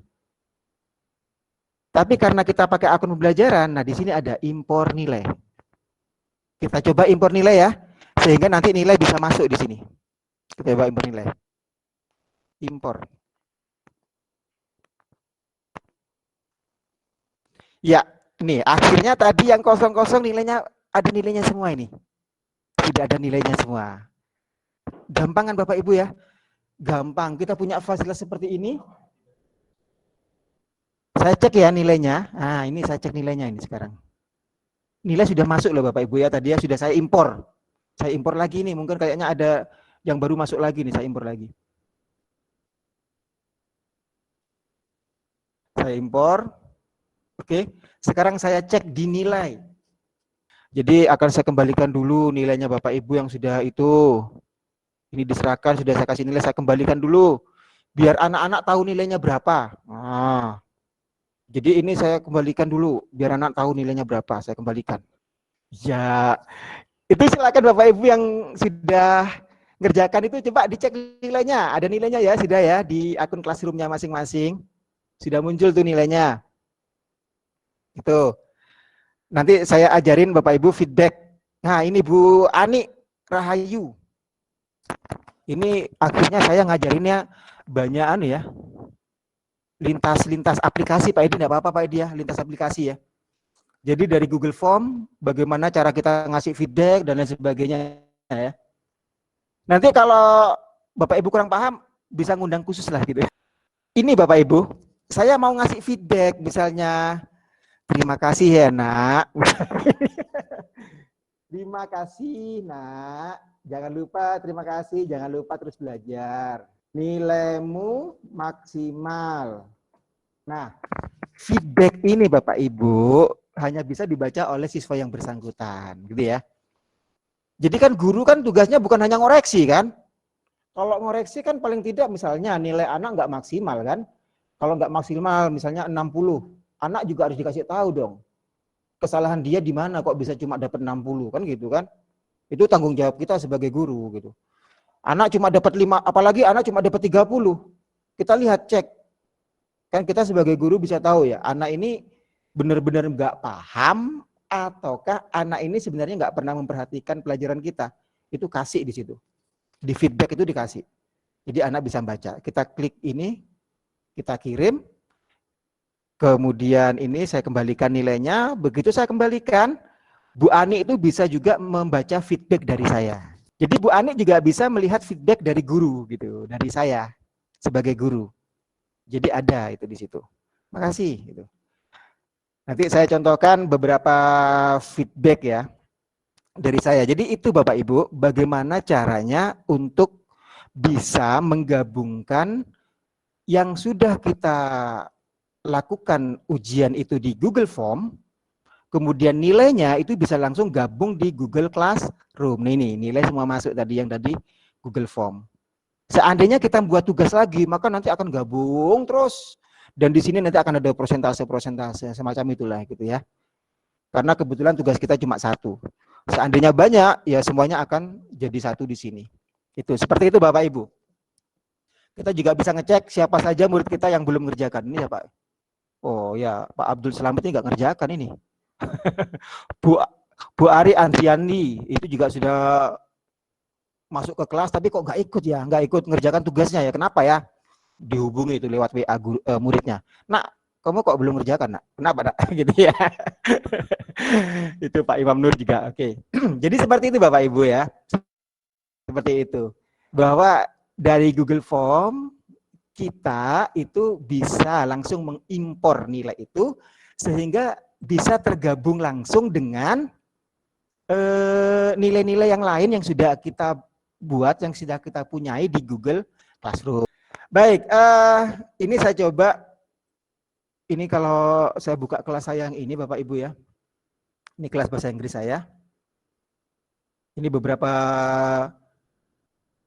Tapi karena kita pakai akun pembelajaran, nah di sini ada impor nilai. Kita coba impor nilai ya, sehingga nanti nilai bisa masuk di sini. Kita coba impor nilai. Impor. Ya, ini akhirnya tadi yang kosong-kosong nilainya ada nilainya semua ini. Tidak ada nilainya semua. Gampang kan Bapak Ibu ya? Gampang. Kita punya fasilitas seperti ini. Saya cek ya nilainya. Nah, ini saya cek nilainya ini sekarang. Nilai sudah masuk loh Bapak Ibu ya. Tadi ya sudah saya impor. Saya impor lagi nih. Mungkin kayaknya ada yang baru masuk lagi nih. Saya impor lagi. Saya impor. Oke. Sekarang saya cek di nilai. Jadi akan saya kembalikan dulu nilainya Bapak Ibu yang sudah itu. Ini diserahkan, sudah saya kasih nilai, saya kembalikan dulu. Biar anak-anak tahu nilainya berapa. Nah, jadi ini saya kembalikan dulu, biar anak tahu nilainya berapa, saya kembalikan. Ya, itu silakan Bapak Ibu yang sudah ngerjakan itu coba dicek nilainya. Ada nilainya ya, sudah ya, di akun Classroom-nya masing-masing. Sudah muncul tuh nilainya. Itu. Nanti saya ajarin Bapak Ibu feedback. Nah, ini Bu Ani Rahayu. Ini akhirnya saya ngajarinnya banyak ya. Lintas aplikasi Pak Edi, enggak apa-apa Pak Edi ya, lintas aplikasi ya. Jadi dari Google Form, bagaimana cara kita ngasih feedback dan lain sebagainya ya. Nanti kalau Bapak Ibu kurang paham, bisa ngundang khusus lah gitu ya. Ini Bapak Ibu, saya mau ngasih feedback misalnya, terima kasih ya nak. Terima kasih nak. Jangan lupa, terima kasih, jangan lupa terus belajar. Nilaimu maksimal. Nah, feedback ini Bapak Ibu hanya bisa dibaca oleh siswa yang bersangkutan, gitu ya. Jadi kan guru kan tugasnya bukan hanya ngoreksi kan. Kalau ngoreksi kan paling tidak misalnya nilai anak nggak maksimal kan. Kalau nggak maksimal misalnya 60, anak juga harus dikasih tahu dong. Kesalahan dia di mana kok bisa cuma dapat 60 kan gitu kan. Itu tanggung jawab kita sebagai guru gitu. Anak cuma dapat 5, apalagi anak cuma dapat 30. Kita lihat cek. Kan kita sebagai guru bisa tahu ya, anak ini benar-benar nggak paham ataukah anak ini sebenarnya nggak pernah memperhatikan pelajaran kita. Itu kasih di situ. Di feedback itu dikasih. Jadi anak bisa baca. Kita klik ini, kita kirim. Kemudian ini saya kembalikan nilainya. Begitu saya kembalikan, Bu Ani itu bisa juga membaca feedback dari saya. Jadi Bu Ani juga bisa melihat feedback dari guru gitu, dari saya sebagai guru. Jadi ada itu di situ. Makasih gitu. Nanti saya contohkan beberapa feedback ya dari saya. Jadi itu Bapak Ibu, bagaimana caranya untuk bisa menggabungkan yang sudah kita lakukan ujian itu di Google Form Kemudian nilainya itu bisa langsung gabung di Google Classroom. Nih, nilai semua masuk tadi yang tadi Google Form. Seandainya kita buat tugas lagi, maka nanti akan gabung terus. Dan di sini nanti akan ada persentase semacam itulah gitu ya. Karena kebetulan tugas kita cuma satu. Seandainya banyak, ya semuanya akan jadi satu di sini. Itu seperti itu Bapak Ibu. Kita juga bisa ngecek siapa saja murid kita yang belum ngerjakan. Ini ya Pak. Oh ya, Pak Abdul Selamat ini nggak ngerjakan ini. Bu Ari Andriani itu juga sudah masuk ke kelas tapi kok nggak ikut ya, nggak ikut ngerjakan tugasnya ya. Kenapa ya? Dihubungi itu lewat WA muridnya. Nak, kamu kok belum ngerjakan nak? Kenapa nak? Gitu ya. Itu Pak Imam Nur juga. Oke. Jadi seperti itu Bapak Ibu ya. Seperti itu. Bahwa dari Google Form kita itu bisa langsung mengimpor nilai itu sehingga bisa tergabung langsung dengan nilai-nilai yang lain yang sudah kita buat, yang sudah kita punyai di Google Classroom. Baik, ini saya coba, ini kalau saya buka kelas saya yang ini Bapak Ibu ya, ini kelas bahasa Inggris saya. Ini beberapa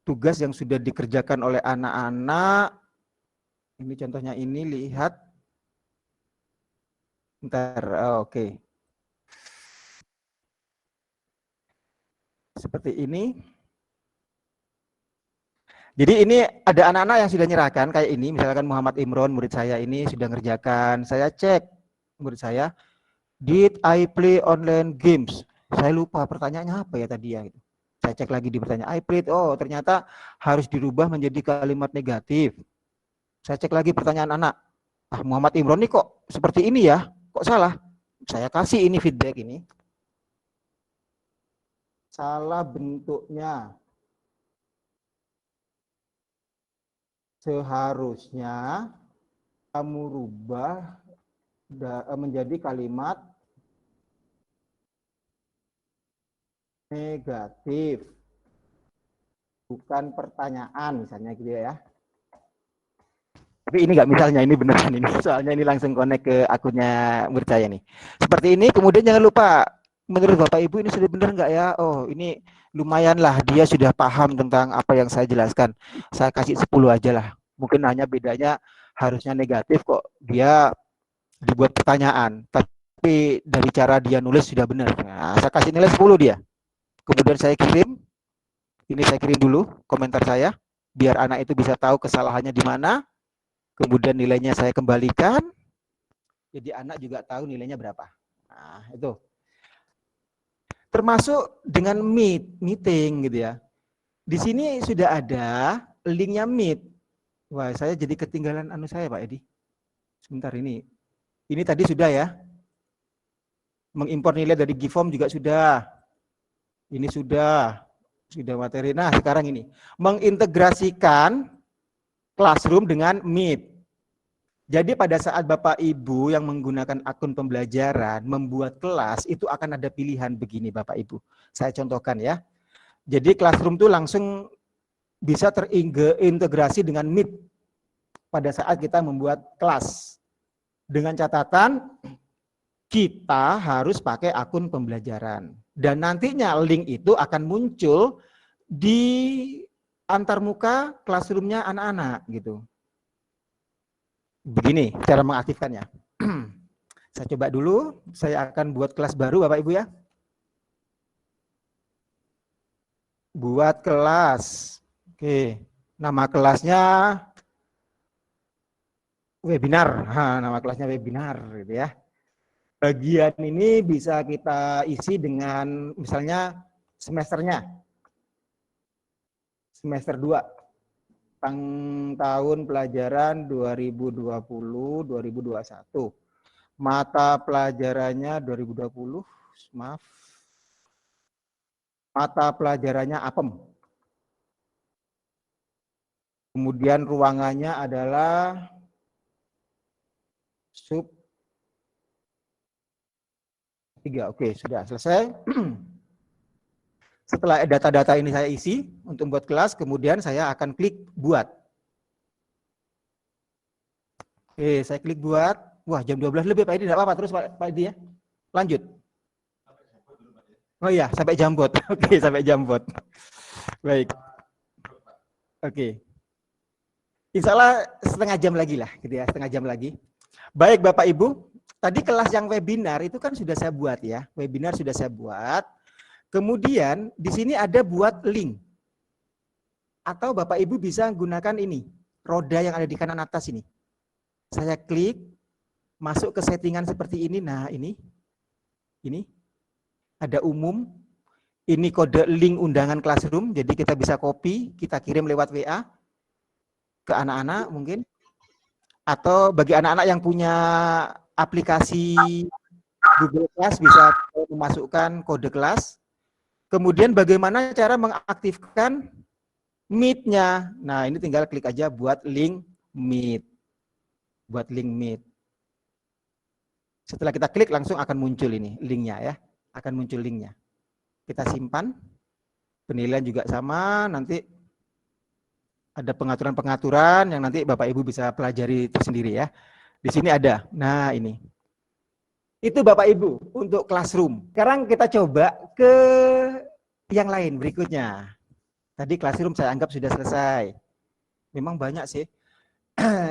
tugas yang sudah dikerjakan oleh anak-anak. Ini contohnya ini, lihat. Bentar, oke. Seperti ini. Jadi ini ada anak-anak yang sudah nyerahkan kayak ini, misalkan Muhammad Imron murid saya ini sudah ngerjakan. Saya cek murid saya, did I play online games? Saya lupa pertanyaannya apa ya tadi ya. Saya cek lagi di pertanyaan, I played, oh ternyata harus dirubah menjadi kalimat negatif. Saya cek lagi pertanyaan anak, Muhammad Imron ini kok seperti ini ya, kok salah? Saya kasih ini feedback ini. Salah bentuknya. Seharusnya kamu rubah menjadi kalimat negatif, bukan pertanyaan misalnya gitu ya. Tapi ini nggak misalnya, ini beneran ini, soalnya ini langsung connect ke akunnya murid saya nih. Seperti ini, kemudian jangan lupa, menurut Bapak Ibu ini sudah benar nggak ya? Oh ini lumayan lah, dia sudah paham tentang apa yang saya jelaskan. Saya kasih 10 aja lah. Mungkin hanya bedanya harusnya negatif kok dia dibuat pertanyaan. Tapi dari cara dia nulis sudah benar. Nah, saya kasih nilai 10 dia. Kemudian saya kirim. Ini saya kirim dulu komentar saya. Biar anak itu bisa tahu kesalahannya di mana. Kemudian nilainya saya kembalikan. Jadi anak juga tahu nilainya berapa. Nah itu. Termasuk dengan meeting gitu ya. Di sini sudah ada linknya Meet. Wah, saya jadi ketinggalan anu saya Pak Edi. Sebentar ini. Ini tadi sudah ya. Mengimpor nilai dari GIFORM juga sudah. Ini sudah materi. Nah, sekarang ini mengintegrasikan Classroom dengan Meet. Jadi pada saat Bapak Ibu yang menggunakan akun pembelajaran membuat kelas, itu akan ada pilihan begini Bapak Ibu. Saya contohkan ya. Jadi Classroom itu langsung bisa terintegrasi dengan Meet pada saat kita membuat kelas. Dengan catatan kita harus pakai akun pembelajaran. Dan nantinya link itu akan muncul di antarmuka Classroom-nya anak-anak gitu. Begini cara mengaktifkannya. Saya coba dulu, saya akan buat kelas baru Bapak Ibu ya. Buat kelas. Oke, nama kelasnya webinar. Nama kelasnya webinar gitu ya. Bagian ini bisa kita isi dengan misalnya semesternya. Semester 2. Tahun pelajaran 2020-2021. Mata pelajarannya 2020, maaf. Mata pelajarannya APEM. Kemudian ruangannya adalah sub 3. Oke, sudah selesai. Setelah data-data ini saya isi untuk membuat kelas, kemudian saya akan klik buat. Oke, saya klik buat. Wah, jam 12 lebih Pak Edi, tidak apa-apa terus Pak Edi ya. Lanjut. Oh iya, sampai Jambot. Oke, sampai Jambot. Baik. Oke. Insya Allah setengah jam lagi lah, gitu ya, setengah jam lagi. Baik Bapak Ibu, tadi kelas yang webinar itu kan sudah saya buat ya, webinar sudah saya buat. Kemudian di sini ada buat link. Atau Bapak Ibu bisa gunakan ini, roda yang ada di kanan atas ini. Saya klik, masuk ke settingan seperti ini, nah ini ada umum, ini kode link undangan classroom, jadi kita bisa copy, kita kirim lewat WA ke anak-anak mungkin, atau bagi anak-anak yang punya aplikasi Google Class bisa memasukkan kode kelas. Kemudian bagaimana cara mengaktifkan Meet-nya? Nah ini tinggal klik aja buat link Meet, buat link Meet. Setelah kita klik langsung akan muncul ini linknya ya, akan muncul linknya. Kita simpan, penilaian juga sama, nanti ada pengaturan-pengaturan yang nanti Bapak Ibu bisa pelajari tersendiri ya. Di sini ada, nah ini. Itu Bapak Ibu untuk classroom. Sekarang kita coba ke yang lain berikutnya. Tadi classroom saya anggap sudah selesai. Memang banyak sih.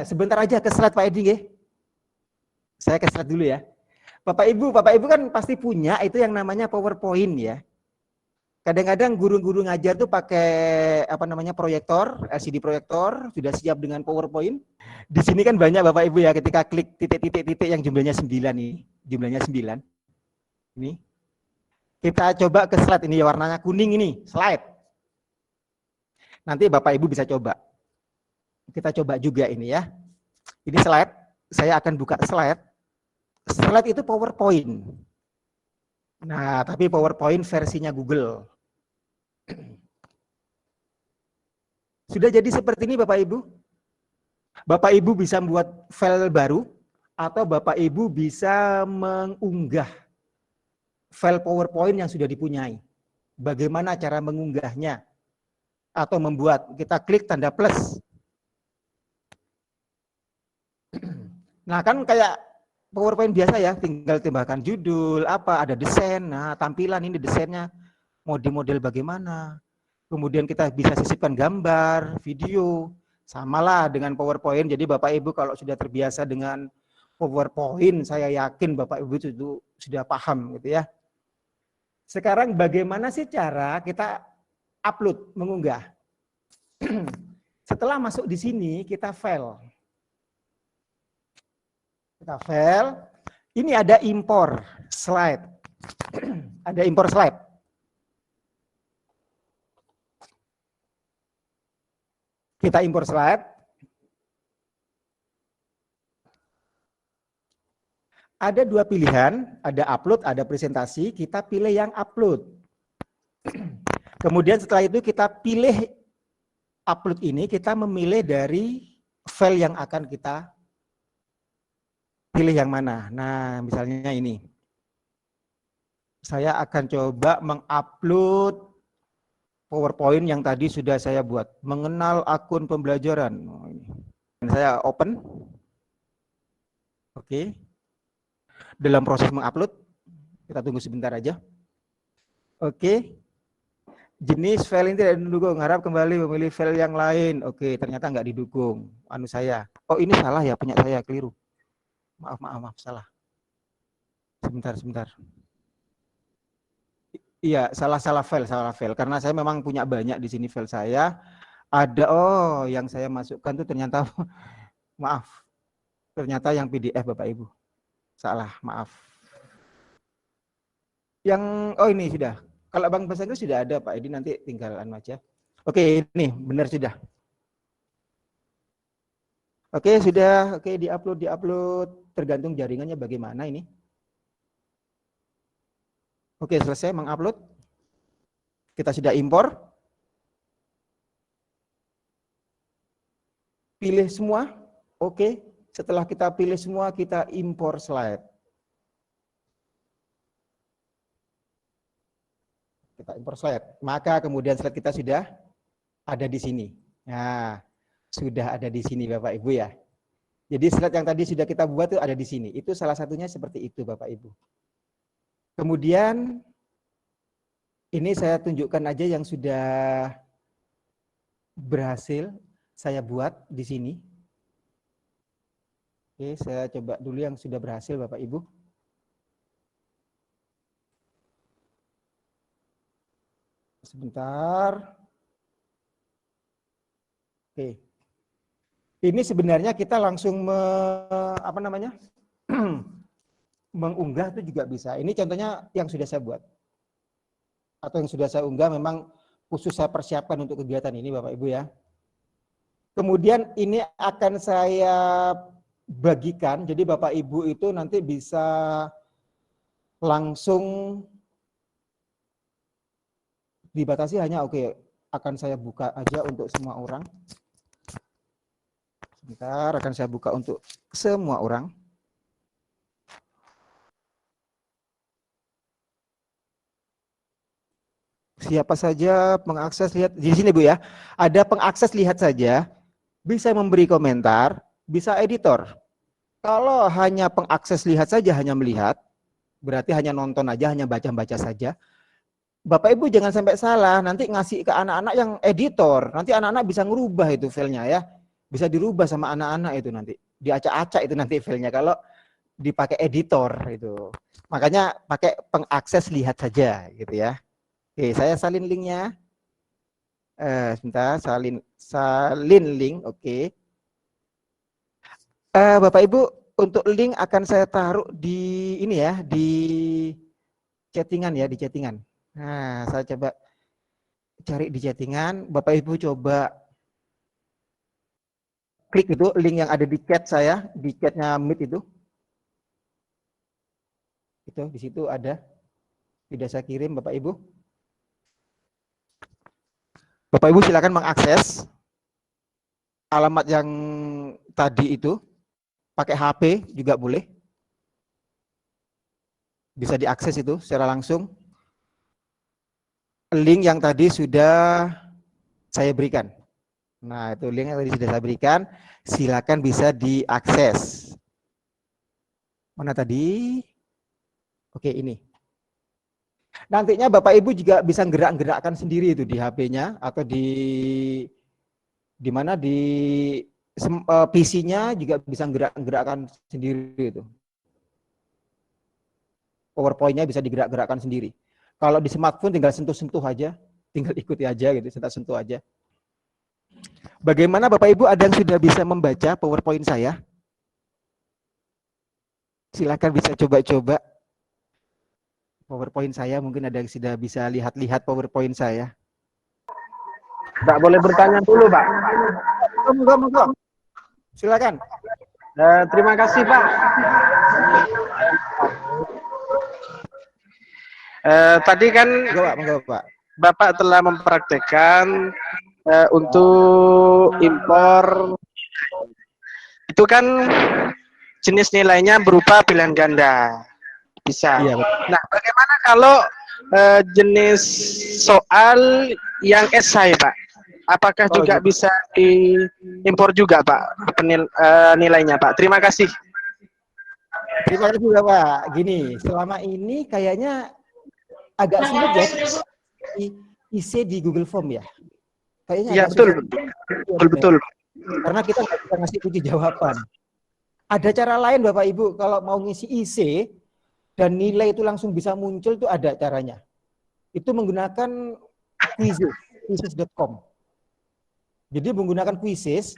Sebentar aja ke slide Pak Edi ya. Saya ke slide dulu ya. Bapak Ibu kan pasti punya itu yang namanya PowerPoint ya. Kadang-kadang guru-guru ngajar tuh pakai apa namanya proyektor, LCD proyektor, sudah siap dengan PowerPoint. Di sini kan banyak Bapak Ibu ya, ketika klik titik-titik yang jumlahnya 9 ini, jumlahnya 9. Ini. Kita coba ke slide ini warnanya kuning ini, slide. Nanti Bapak Ibu bisa coba. Kita coba juga ini ya. Ini slide, saya akan buka slide. Slide itu PowerPoint. Nah, tapi PowerPoint versinya Google. Sudah jadi seperti ini Bapak Ibu. Bapak Ibu bisa membuat file baru atau Bapak Ibu bisa mengunggah file PowerPoint yang sudah dipunyai. Bagaimana cara mengunggahnya? Atau membuat, kita klik tanda plus. Nah kan kayak PowerPoint biasa ya, tinggal tambahkan judul, apa, ada desain, nah tampilan ini desainnya, model-model bagaimana. Kemudian kita bisa sisipkan gambar, video, samalah dengan PowerPoint. Jadi Bapak Ibu kalau sudah terbiasa dengan PowerPoint, saya yakin Bapak Ibu itu sudah paham gitu ya. Sekarang bagaimana sih cara kita upload, mengunggah? Setelah masuk di sini, kita file. Kita file, ini ada impor slide. Ada impor slide. Kita impor slide. Ada dua pilihan, ada upload, ada presentasi. Kita pilih yang upload. Kemudian setelah itu kita pilih upload ini, kita memilih dari file yang akan kita pilih yang mana. Nah, misalnya ini. Saya akan coba mengupload PowerPoint yang tadi sudah saya buat. Mengenal akun pembelajaran. Saya open. Oke. Dalam proses mengupload, kita tunggu sebentar aja. Oke. Jenis file ini tidak didukung. Harap kembali memilih file yang lain. Oke, ternyata nggak didukung. Anu saya. Oh, ini salah ya, punya saya keliru. Maaf, salah. Sebentar. Iya, salah file. Karena saya memang punya banyak di sini file saya. Ada, yang saya masukkan tuh ternyata, maaf. Ternyata yang PDF Bapak Ibu. Salah, maaf. Ini sudah. Kalau Bang Bahasa Inggris sudah ada Pak Edi, nanti tinggal anu aja. Oke, ini benar sudah. Oke, sudah. Oke, diupload. Tergantung jaringannya bagaimana ini. Oke, selesai mengupload. Kita sudah impor. Pilih semua. Oke, setelah kita pilih semua, kita impor slide. Kita impor slide. Maka kemudian slide kita sudah ada di sini. Nah, sudah ada di sini Bapak Ibu ya. Jadi slide yang tadi sudah kita buat itu ada di sini. Itu salah satunya seperti itu Bapak Ibu. Kemudian Ini saya tunjukkan aja yang sudah berhasil saya buat di sini. Oke, saya coba dulu yang sudah berhasil Bapak Ibu. Sebentar. Oke. Ini sebenarnya kita langsung mengunggah itu juga bisa. Ini contohnya yang sudah saya buat. Atau yang sudah saya unggah memang khusus saya persiapkan untuk kegiatan ini Bapak Ibu ya. Kemudian ini akan saya bagikan, jadi Bapak Ibu itu nanti bisa langsung dibatasi hanya akan saya buka aja untuk semua orang. Sebentar, akan saya buka untuk semua orang. Siapa saja pengakses lihat di sini Bu ya. Ada pengakses lihat saja, bisa memberi komentar, bisa editor. Kalau hanya pengakses lihat saja, hanya melihat, berarti hanya nonton aja, hanya baca-baca saja. Bapak Ibu jangan sampai salah, nanti ngasih ke anak-anak yang editor, nanti anak-anak bisa ngerubah itu filenya ya. Bisa dirubah sama anak-anak itu nanti. Diacak-acak itu nanti filenya kalau dipakai editor itu. Makanya pakai pengakses lihat saja gitu ya. Oke, saya salin linknya. Sebentar, salin link, oke. Bapak Ibu, untuk link akan saya taruh di ini ya, di chattingan ya, di chattingan. Nah, saya coba cari di chattingan. Bapak Ibu coba klik itu link yang ada di chat saya, di chatnya Meet itu. Itu di situ ada. Sudah saya kirim Bapak Ibu. Bapak Ibu silakan mengakses alamat yang tadi itu. Pakai HP juga boleh. Bisa diakses itu secara langsung. Link yang tadi sudah saya berikan. Nah, itu link yang tadi sudah saya berikan. Silakan bisa diakses. Mana tadi? Oke, ini. Nantinya Bapak Ibu juga bisa gerak-gerakkan sendiri itu di HP-nya atau di mana di PC-nya juga bisa gerak-gerakkan sendiri itu. PowerPoint-nya bisa digerak-gerakkan sendiri. Kalau di smartphone tinggal sentuh-sentuh aja, tinggal ikuti aja gitu, sentuh aja. Bagaimana Bapak Ibu, ada yang sudah bisa membaca PowerPoint saya? Silakan bisa coba-coba PowerPoint saya, mungkin ada yang sudah bisa lihat-lihat PowerPoint saya. Pak, boleh bertanya dulu, Pak? Monggo. Silakan. Terima kasih, Pak. Tadi kan Monggo, Pak. Bapak telah mempraktekkan untuk impor itu kan jenis nilainya berupa pilihan ganda. Bisa. Iya, nah, bagaimana kalau jenis soal yang esai, Pak? Apakah juga gitu. bisa diimpor juga, Pak, nilainya, Pak? Terima kasih. Terima kasih juga, Pak. Gini, selama ini kayaknya agak sulit ya isi di Google Form ya. Kayaknya ya, betul. Karena kita nggak bisa ngasih kunci jawaban. Ada cara lain, Bapak Ibu, kalau mau ngisi IC dan nilai itu langsung bisa muncul, itu ada caranya. Itu menggunakan quizzes.com. Jadi menggunakan quizzes,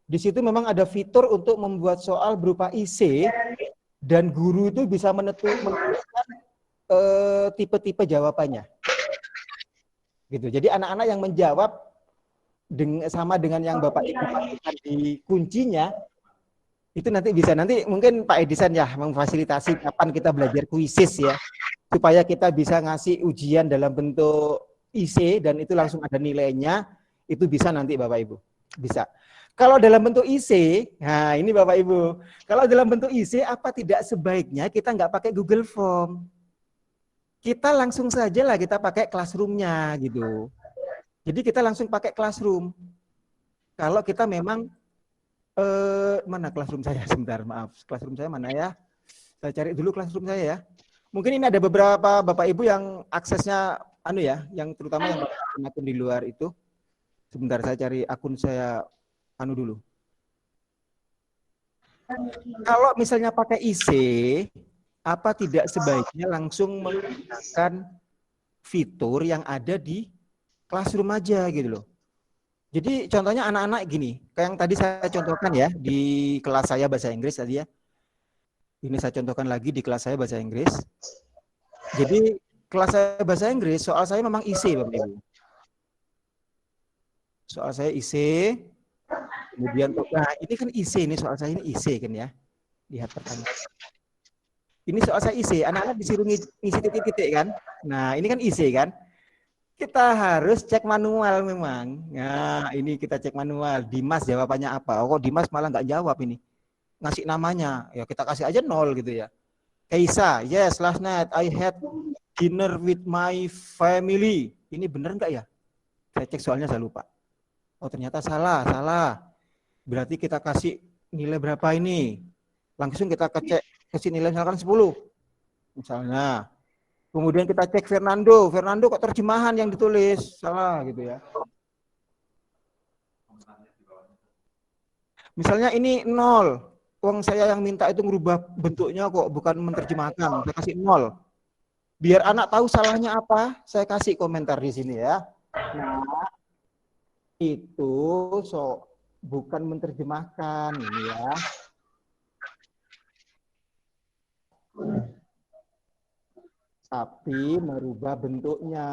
di situ memang ada fitur untuk membuat soal berupa IC dan guru itu bisa menentukan tipe-tipe jawabannya. Gitu. Jadi anak-anak yang menjawab sama dengan yang Bapak Ibu masukkan di kuncinya, itu nanti bisa, nanti mungkin Pak Edison ya memfasilitasi kapan kita belajar quizzes ya, supaya kita bisa ngasih ujian dalam bentuk IC dan itu langsung ada nilainya, itu bisa nanti Bapak Ibu, bisa. Kalau dalam bentuk IC, nah ini Bapak Ibu, kalau dalam bentuk IC apa tidak sebaiknya kita nggak pakai Google Form? Kita langsung saja lah kita pakai Classroom-nya gitu. Jadi kita langsung pakai Classroom. Kalau kita memang mana Classroom saya? Sebentar, maaf. Classroom saya mana ya? Saya cari dulu Classroom saya ya. Mungkin ini ada beberapa Bapak Ibu yang aksesnya anu ya, yang terutama yang akun di luar itu. Sebentar saya cari akun saya anu dulu. Kalau misalnya pakai IC, apa tidak sebaiknya langsung menggunakan fitur yang ada di Classroom aja gitu loh. Jadi contohnya anak-anak gini, kayak yang tadi saya contohkan ya di kelas saya bahasa Inggris tadi ya. Ini saya contohkan lagi di kelas saya bahasa Inggris. Jadi kelas saya bahasa Inggris, soal saya memang IC Bapak Ibu. Soal saya IC, kemudian nah ini kan IC ini soal saya ini IC kan ya. Lihat pertanyaan. Ini soal saya IC, anak-anak disuruh ngisi titik-titik kan. Nah, ini kan IC kan. Kita harus cek manual memang. Nah, ini kita cek manual. Dimas jawabannya apa? Oh, kok Dimas malah nggak jawab ini. Ngasih namanya. Ya kita kasih aja 0 gitu ya. Kaisa, yes, last night I had dinner with my family. Ini bener nggak ya? Saya cek soalnya saya lupa. Oh, ternyata salah. Berarti kita kasih nilai berapa ini? Langsung kita kasih nilai misalkan 10. Misalnya. Kemudian kita cek Fernando kok terjemahan yang ditulis salah gitu ya. Misalnya ini 0, uang saya yang minta itu merubah bentuknya kok bukan menerjemahkan, saya kasih 0. Biar anak tahu salahnya apa, saya kasih komentar di sini ya. Nah, itu bukan menerjemahkan ini ya. Tapi merubah bentuknya.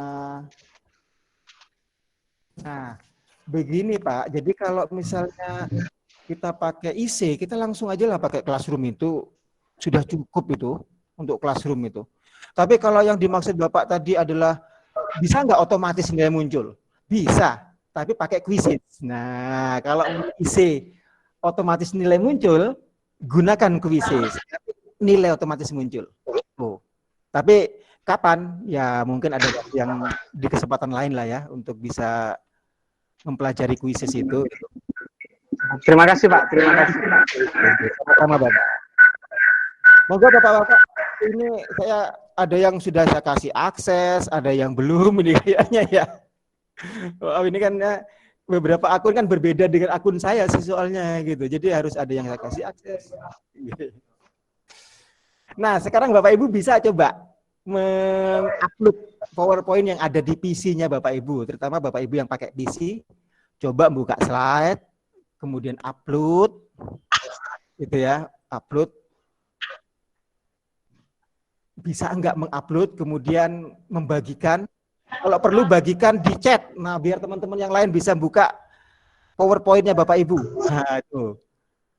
Nah, begini Pak, jadi kalau misalnya kita pakai IC, kita langsung aja lah pakai Classroom itu, sudah cukup itu untuk Classroom itu. Tapi kalau yang dimaksud Bapak tadi adalah, bisa nggak otomatis nilai muncul? Bisa, tapi pakai Quizzes. Nah, kalau IC otomatis nilai muncul, gunakan Quizzes, nilai otomatis muncul. Oh. Tapi kapan? Ya mungkin ada yang di kesempatan lain lah ya untuk bisa mempelajari kuisis itu. Terima kasih Pak, terima kasih. Sama Bapak. Moga Bapak-Bapak, ini saya ada yang sudah saya kasih akses, ada yang belum ini kayaknya ya. Oh, ini kan ya, beberapa akun kan berbeda dengan akun saya sih soalnya gitu. Jadi harus ada yang saya kasih akses. Nah, sekarang Bapak Ibu bisa coba mengupload PowerPoint yang ada di PC-nya Bapak Ibu, terutama Bapak Ibu yang pakai PC, coba buka slide, kemudian upload, gitu ya, upload. Bisa enggak mengupload, kemudian membagikan, kalau perlu bagikan di chat, nah biar teman-teman yang lain bisa buka PowerPoint-nya Bapak Ibu. Nah itu,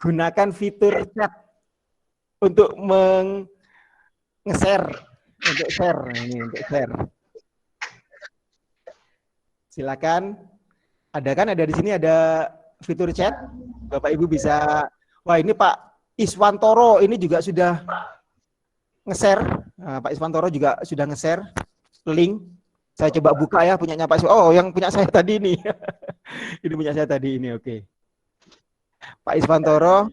gunakan fitur chat untuk nge-share. Untuk share. Silakan. Ada di sini ada fitur chat. Bapak Ibu bisa. Wah, ini Pak Iswantoro ini juga sudah nge-share. Nah, Pak Iswantoro juga sudah nge-share link. Saya coba buka ya punyanya Pak Iswantoro. Oh, yang punya saya tadi ini. Ini punya saya tadi ini, oke. Pak Iswantoro.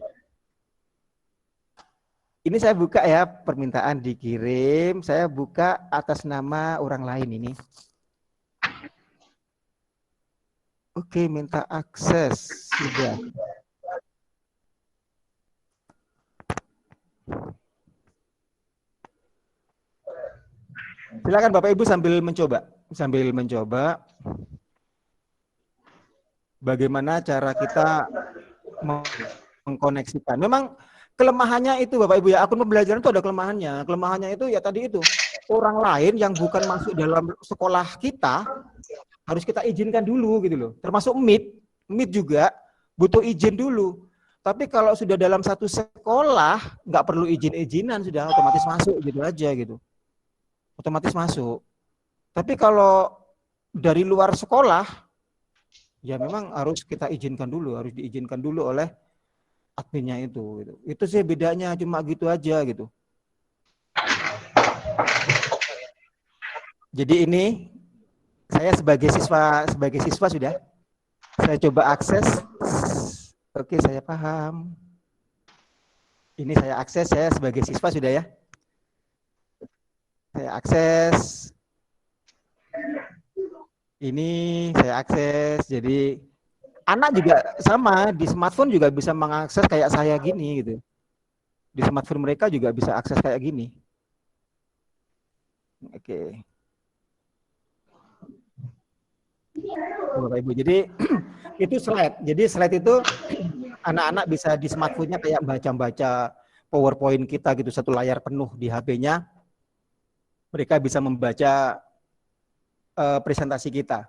Ini saya buka ya, permintaan dikirim, saya buka atas nama orang lain ini. Oke, minta akses. Sudah. Silakan Bapak Ibu sambil mencoba. Bagaimana cara kita mengkoneksikan. Memang kelemahannya itu Bapak Ibu ya, akun pembelajaran itu ada kelemahannya. Kelemahannya itu ya tadi itu, orang lain yang bukan masuk dalam sekolah kita, harus kita izinkan dulu gitu loh. Termasuk Meet juga butuh izin dulu. Tapi kalau sudah dalam satu sekolah, nggak perlu izin-izinan, sudah otomatis masuk gitu aja gitu. Otomatis masuk. Tapi kalau dari luar sekolah, ya memang harus kita izinkan dulu, harus diizinkan dulu oleh adminnya itu. Gitu. Itu sih bedanya, cuma gitu aja gitu. Jadi ini saya sebagai siswa sudah. Saya coba akses. Oke, saya paham. Ini saya akses, saya sebagai siswa sudah ya. Saya akses. Ini saya akses. Jadi anak juga sama, di smartphone juga bisa mengakses kayak saya gini gitu. Di smartphone mereka juga bisa akses kayak gini. Oke. Bapak Ibu. Jadi itu slide. Jadi slide itu anak-anak bisa di smartphone-nya kayak baca-baca PowerPoint kita gitu, satu layar penuh di HP-nya. Mereka bisa membaca presentasi kita.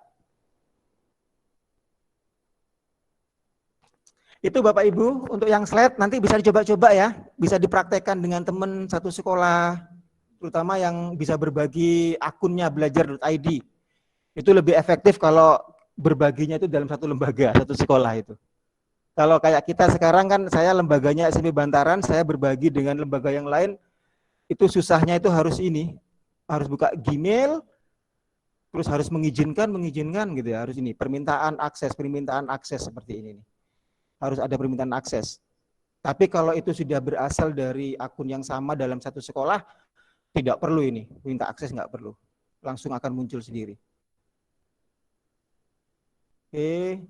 Itu Bapak Ibu, untuk yang slide nanti bisa dicoba-coba ya, bisa dipraktekkan dengan teman satu sekolah, terutama yang bisa berbagi akunnya belajar.id. Itu lebih efektif kalau berbaginya itu dalam satu lembaga, satu sekolah itu. Kalau kayak kita sekarang kan, saya lembaganya SMP Bantaran, saya berbagi dengan lembaga yang lain, itu susahnya itu harus harus buka Gmail, terus harus mengizinkan gitu ya, harus ini, permintaan akses seperti ini nih. Harus ada permintaan akses. Tapi kalau itu sudah berasal dari akun yang sama dalam satu sekolah, tidak perlu ini, minta akses nggak perlu. Langsung akan muncul sendiri. Oke.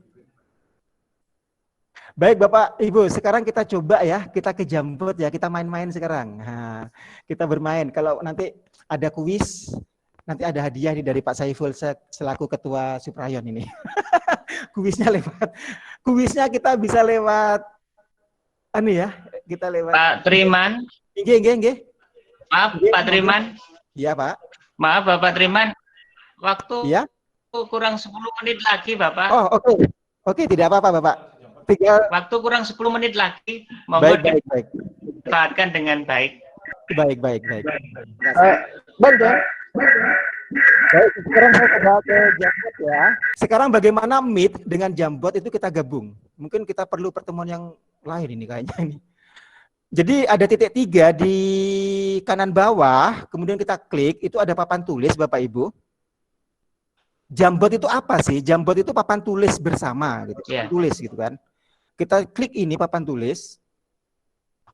Baik Bapak, Ibu, sekarang kita coba ya, kita ke Jambot ya, kita main-main sekarang. Nah, kita bermain, kalau nanti ada kuis, nanti ada hadiah nih dari Pak Saiful selaku Ketua Suprayon ini. Kuisnya kita bisa lewat kita lewat Pak Triman. Nggih. Maaf Pak Triman. Iya, Pak. Maaf Bapak Triman. Waktu ya? Kurang 10 menit lagi, Bapak. Oh, oke. Oke, tidak apa-apa, Bapak. Waktu kurang 10 menit lagi. Mohon baik. Dimanfaatkan dengan baik. Baik. Baik, sekarang saya coba ke Jambot ya. Sekarang bagaimana Meet dengan Jambot itu kita gabung. Mungkin kita perlu pertemuan yang lain ini kayaknya ini. Jadi ada titik 3 di kanan bawah, kemudian kita klik, itu ada papan tulis Bapak Ibu. Jambot itu apa sih? Jambot itu papan tulis bersama gitu. Yeah. Tulis gitu kan. Kita klik ini papan tulis.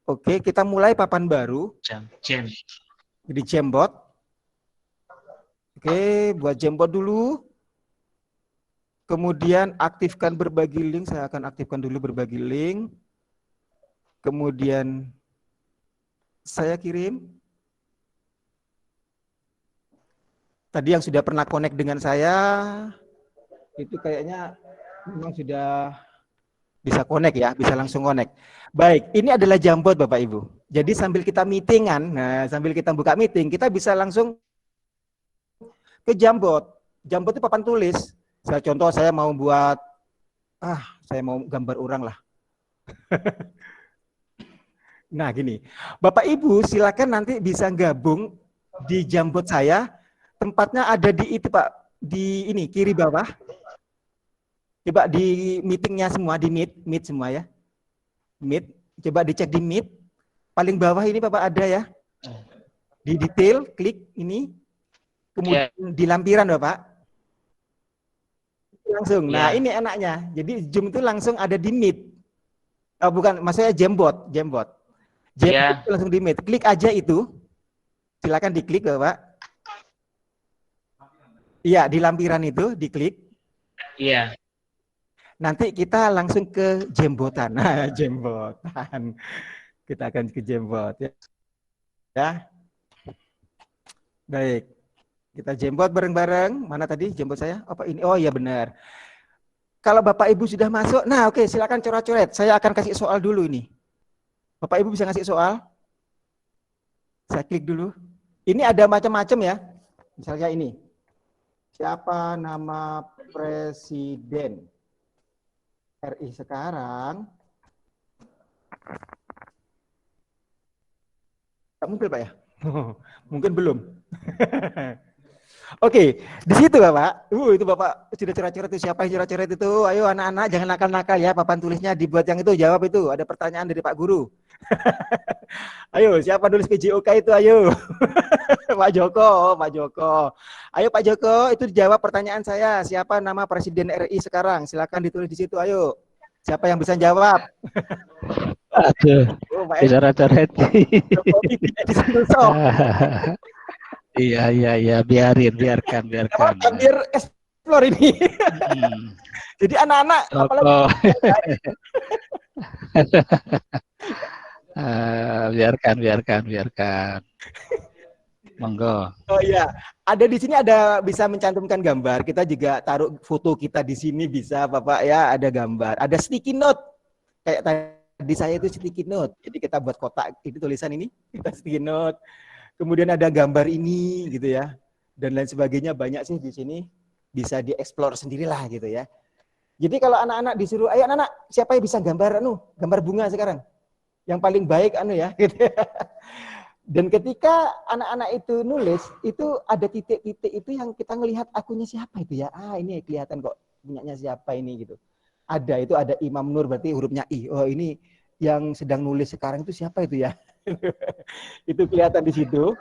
Oke, kita mulai papan baru. Jadi Jambot. Oke, buat Jambot dulu. Kemudian aktifkan berbagi link. Saya akan aktifkan dulu berbagi link. Kemudian saya kirim. Tadi yang sudah pernah connect dengan saya, itu kayaknya memang sudah bisa connect ya, bisa langsung connect. Baik, ini adalah Jambot Bapak Ibu. Jadi sambil kita meetingan, sambil kita buka meeting, kita bisa langsung ke Jambot. Jambot itu papan tulis. Contoh saya mau buat, saya mau gambar orang lah. Nah gini, Bapak Ibu silakan nanti bisa gabung di Jambot saya. Tempatnya ada di itu Pak, di ini kiri bawah. Coba di meetingnya semua, di meet semua ya. Meet, coba dicek di meet. Paling bawah ini Bapak ada ya. Di detail, klik ini. Kemudian di lampiran Bapak. Langsung. Nah ini enaknya. Jadi Zoom itu langsung ada di meet. Oh bukan, maksudnya Jambot. Jambot langsung di meet. Klik aja itu. Silakan diklik Bapak. Iya, di lampiran itu diklik. Iya. Nanti kita langsung ke Jambotan. Nah, Jambotan. Kita akan ke Jambot ya. Ya. Baik. Kita Jambot bareng-bareng. Mana tadi Jambot saya? Apa ini? Oh iya benar. Kalau Bapak Ibu sudah masuk, nah oke, silakan coret-coret. Saya akan kasih soal dulu ini. Bapak Ibu bisa ngasih soal? Saya klik dulu. Ini ada macam-macam ya. Misalnya ini. Siapa nama Presiden RI sekarang? Tak muncul Pak ya? Mungkin belum. Oke, di situ Bapak. Itu Bapak sudah coret-coret itu. Siapa yang coret-coret itu? Ayo anak-anak jangan nakal-nakal ya. Papan tulisnya dibuat yang itu, jawab itu. Ada pertanyaan dari Pak Guru. Ayo, siapa nulis PJOK itu? Ayo. Pak Joko. Ayo Pak Joko, itu dijawab pertanyaan saya. Siapa nama Presiden RI sekarang? Silakan ditulis di situ. Ayo. Siapa yang bisa jawab? Aduh, coret-coret. Iya, biarkan. Biar explore ini. Hmm. Jadi anak-anak apalagi Oh. Biarkan. Monggo. oh iya, ada di sini ada bisa mencantumkan gambar. Kita juga taruh foto kita di sini bisa, Bapak ya, ada gambar. Ada sticky note. Kayak tadi saya itu sticky note. Jadi kita buat kotak itu tulisan ini, kita sticky note. Kemudian ada gambar ini gitu ya. Dan lain sebagainya banyak sih di sini. Bisa dieksplor sendirilah gitu ya. Jadi kalau anak-anak disuruh, ayo anak-anak, siapa yang bisa gambar bunga sekarang? Yang paling baik ya gitu ya. Dan ketika anak-anak itu nulis, itu ada titik-titik itu yang kita ngelihat akunnya siapa itu ya. Ini kelihatan kok punyanya siapa ini gitu. Itu ada Imam Nur berarti hurufnya I. Oh ini yang sedang nulis sekarang itu siapa itu ya. Itu kelihatan di situ.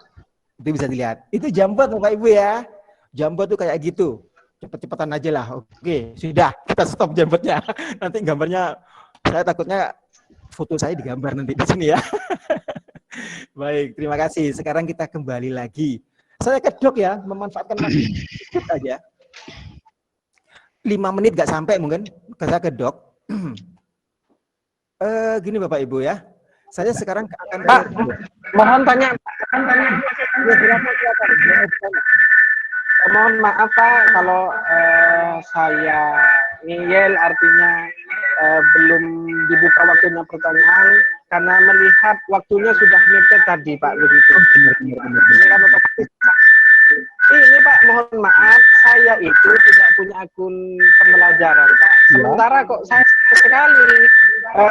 Itu bisa dilihat. Itu jambot Bapak Ibu ya. Jambot tuh kayak gitu. Cepet-cepetan aja lah. Oke, sudah kita stop jambotnya. Nanti gambarnya saya takutnya foto saya digambar nanti di sini ya. Baik, terima kasih. Sekarang kita kembali lagi. Saya ke Dok ya, memanfaatkan waktu sedikit aja. 5 menit nggak sampai mungkin. Saya ke Dok. Gini Bapak Ibu ya. Saya sekarang akan Pak, mohon tanya. Mohon maaf Pak kalau saya ngeyel, artinya belum dibuka waktunya pertanyaan karena melihat waktunya sudah mepet tadi Pak, begitu. Benar. Ini kan otomatis. Ini Pak, mohon maaf, saya itu tidak punya akun pembelajaran Pak. Sementara kok saya sekali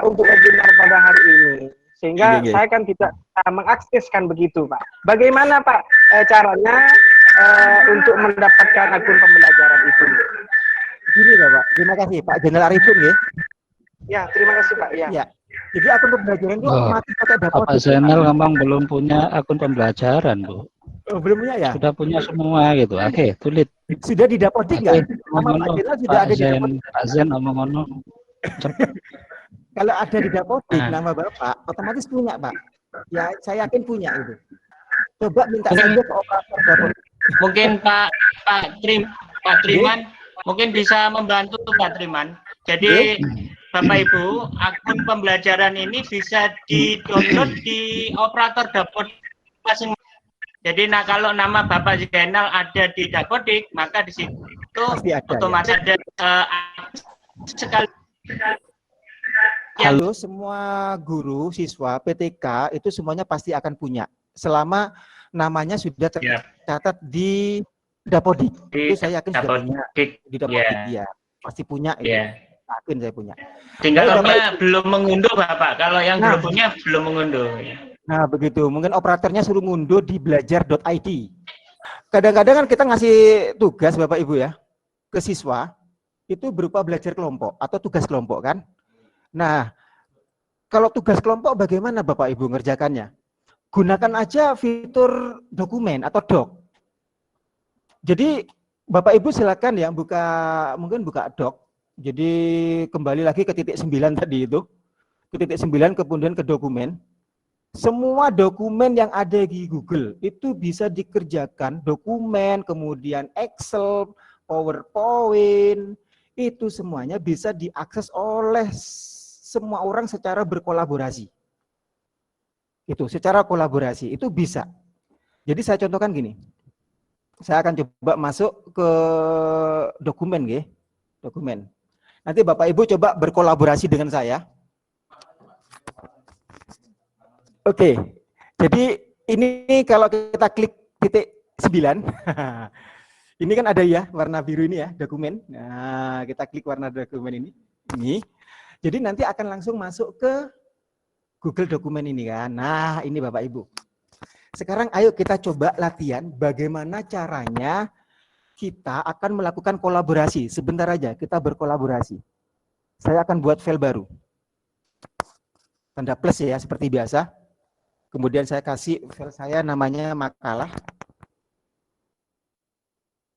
untuk webinar pada hari ini. Sehingga saya kan tidak mengakseskan begitu Pak. Bagaimana Pak caranya untuk mendapatkan akun pembelajaran itu? Gini Bapak, terima kasih Pak Jenderal Arifin ya. Ya, terima kasih Pak. Ya. Jadi akun pembelajaran itu otomatis pakai dapat. Bapak Zainal ngomong belum punya akun pembelajaran, Bu. Oh, belum punya ya? Sudah punya semua gitu. Oke, tulis. Sudah di Dapodik nggak? Nama Pak Jenderal sudah ada di Dapodik. Pak Zain ngomong-ngomong. Kalau ada di Dapodik nama Bapak, otomatis punya Pak. Ya, saya yakin punya itu. Coba minta saja ke operator Dapodik. Mungkin Pak Triman mungkin bisa membantu Pak Triman. Jadi Bapak Ibu, akun pembelajaran ini bisa di-download di operator Dapodik masing-masing. Jadi kalau nama Bapak Zainal ada di Dapodik, maka di situ otomatis ada sekali. Halo semua guru, siswa, PTK itu semuanya pasti akan punya. Selama namanya sudah tercatat di Dapodik. Itu saya yakin sudah punya di Dapodik ya. Pasti punya itu. Yakin saya punya. Tinggal belum mengunduh Bapak. Kalau yang belum punya belum mengunduh ya. Nah begitu, mungkin operatornya suruh ngunduh di belajar.id. Kadang-kadang kan kita ngasih tugas Bapak Ibu ya ke siswa, itu berupa belajar kelompok atau tugas kelompok kan. Nah, kalau tugas kelompok bagaimana Bapak Ibu ngerjakannya? Gunakan aja fitur dokumen atau doc. Jadi Bapak Ibu silakan ya mungkin buka doc. Jadi kembali lagi ke titik 9 tadi itu. Ke titik 9 kemudian ke dokumen. Semua dokumen yang ada di Google itu bisa dikerjakan, dokumen, kemudian Excel, PowerPoint, itu semuanya bisa diakses oleh semua orang secara berkolaborasi. Itu secara kolaborasi, itu bisa. Jadi saya contohkan gini, saya akan coba masuk ke dokumen, dokumen. Nanti Bapak Ibu coba berkolaborasi dengan saya. Oke, jadi ini kalau kita klik titik 9, ini kan ada ya warna biru ini ya dokumen. Nah, kita klik warna dokumen ini. Jadi nanti akan langsung masuk ke Google dokumen ini kan. Nah, ini Bapak Ibu. Sekarang ayo kita coba latihan bagaimana caranya kita akan melakukan kolaborasi. Sebentar aja kita berkolaborasi. Saya akan buat file baru. Tanda plus ya seperti biasa. Kemudian saya kasih file saya namanya makalah.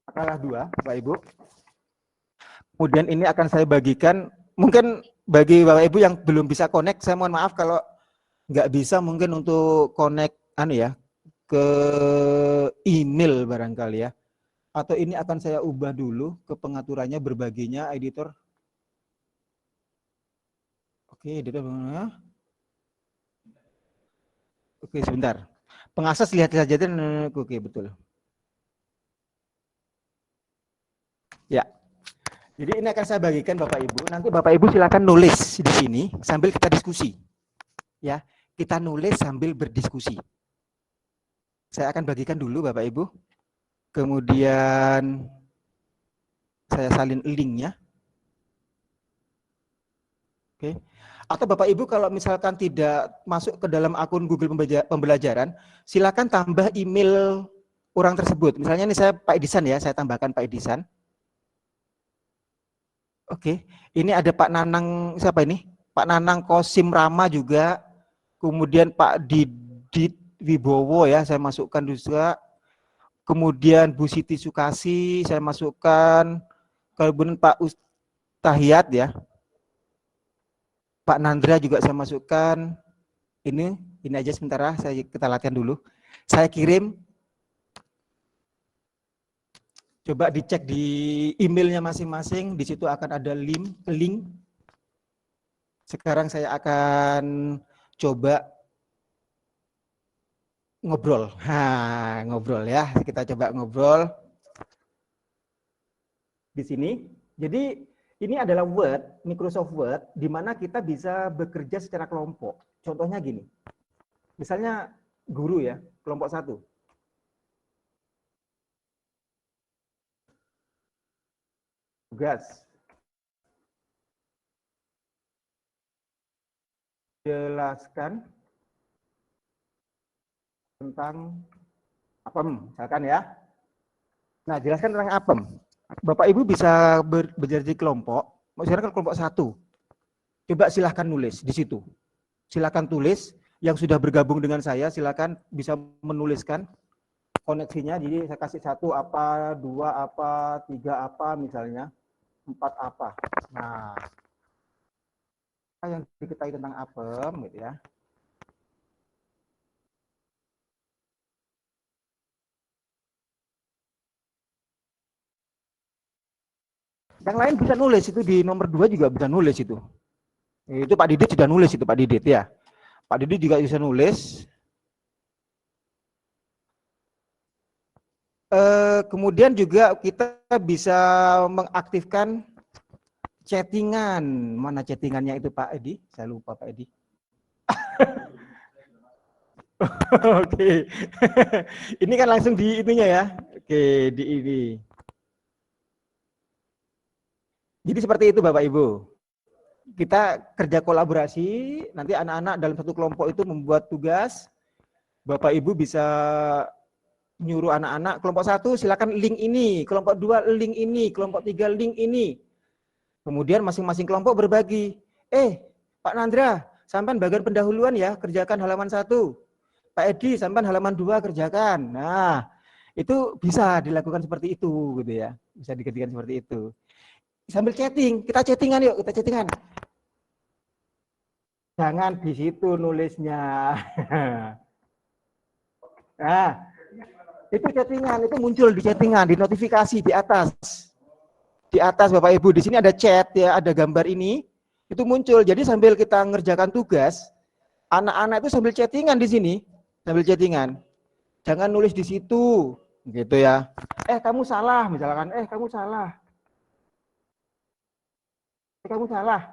Makalah 2, Bapak Ibu. Kemudian ini akan saya bagikan, mungkin bagi Bapak Ibu yang belum bisa connect, saya mohon maaf kalau nggak bisa mungkin untuk connect ke email barangkali ya. Atau ini akan saya ubah dulu ke pengaturannya, berbaginya, editor. Oke, editor. Oke, sebentar. Pengakses lihat saja. Oke, betul. Ya. Jadi ini akan saya bagikan Bapak Ibu. Nanti Bapak Ibu silakan nulis di sini sambil kita diskusi. Ya, kita nulis sambil berdiskusi. Saya akan bagikan dulu Bapak Ibu. Kemudian saya salin linknya. Oke. Atau Bapak Ibu kalau misalkan tidak masuk ke dalam akun Google Pembelajaran, silakan tambah email orang tersebut. Misalnya ini saya Pak Edisan ya, saya tambahkan Pak Edisan. Oke, ini ada Pak Nanang, siapa ini? Pak Nanang Kosim Rama juga. Kemudian Pak Didit Wibowo ya, saya masukkan juga. Kemudian Bu Siti Sukasi, saya masukkan. Kemudian Pak Ustahiyat ya. Pak Nandra juga saya masukkan. Ini aja sementara, kita latihan dulu. Saya kirim. Coba dicek di emailnya masing-masing, di situ akan ada link. Sekarang saya akan coba ngobrol. Ngobrol ya, kita coba ngobrol di sini. Jadi ini adalah Word, Microsoft Word, di mana kita bisa bekerja secara kelompok. Contohnya gini, misalnya guru ya, kelompok 1. Tugas. Jelaskan tentang apem, misalkan ya. Nah, jelaskan tentang apem. Bapak Ibu bisa berjadi kelompok. Sekarang kelompok 1. Coba silahkan nulis di situ. Silahkan tulis. Yang sudah bergabung dengan saya, silahkan bisa menuliskan koneksinya. Jadi saya kasih 1 apa, 2 apa, 3 apa misalnya. 4 apa. Nah, yang diketahui tentang apem gitu ya. Yang lain bisa nulis, itu di nomor 2 juga bisa nulis itu. Itu Pak Didit sudah nulis itu, Pak Didit ya. Pak Didit juga bisa nulis. Kemudian juga kita bisa mengaktifkan chattingan. Mana chattingannya itu Pak Edi? Saya lupa Pak Edi. Oke. Ini kan langsung di itunya ya. Oke, di ini. Jadi seperti itu Bapak Ibu. Kita kerja kolaborasi, nanti anak-anak dalam satu kelompok itu membuat tugas. Bapak Ibu bisa nyuruh anak-anak, kelompok 1 silakan link ini, kelompok 2 link ini, kelompok 3 link ini. Kemudian masing-masing kelompok berbagi. Pak Nandra, sampai bagian pendahuluan ya, kerjakan halaman 1. Pak Edi, sampai halaman 2 kerjakan. Nah, itu bisa dilakukan seperti itu gitu ya. Bisa dikerjakan seperti itu. Sambil chatting, kita chattingan yuk, kita chattingan. Jangan di situ nulisnya. Nah, itu chattingan, itu muncul di chattingan, di notifikasi di atas. Di atas Bapak Ibu, di sini ada chat ya, ada gambar ini, itu muncul. Jadi sambil kita ngerjakan tugas, anak-anak itu sambil chattingan di sini, sambil chattingan. Jangan nulis di situ, gitu ya. Kamu salah, misalkan, kamu salah. Kamu salah.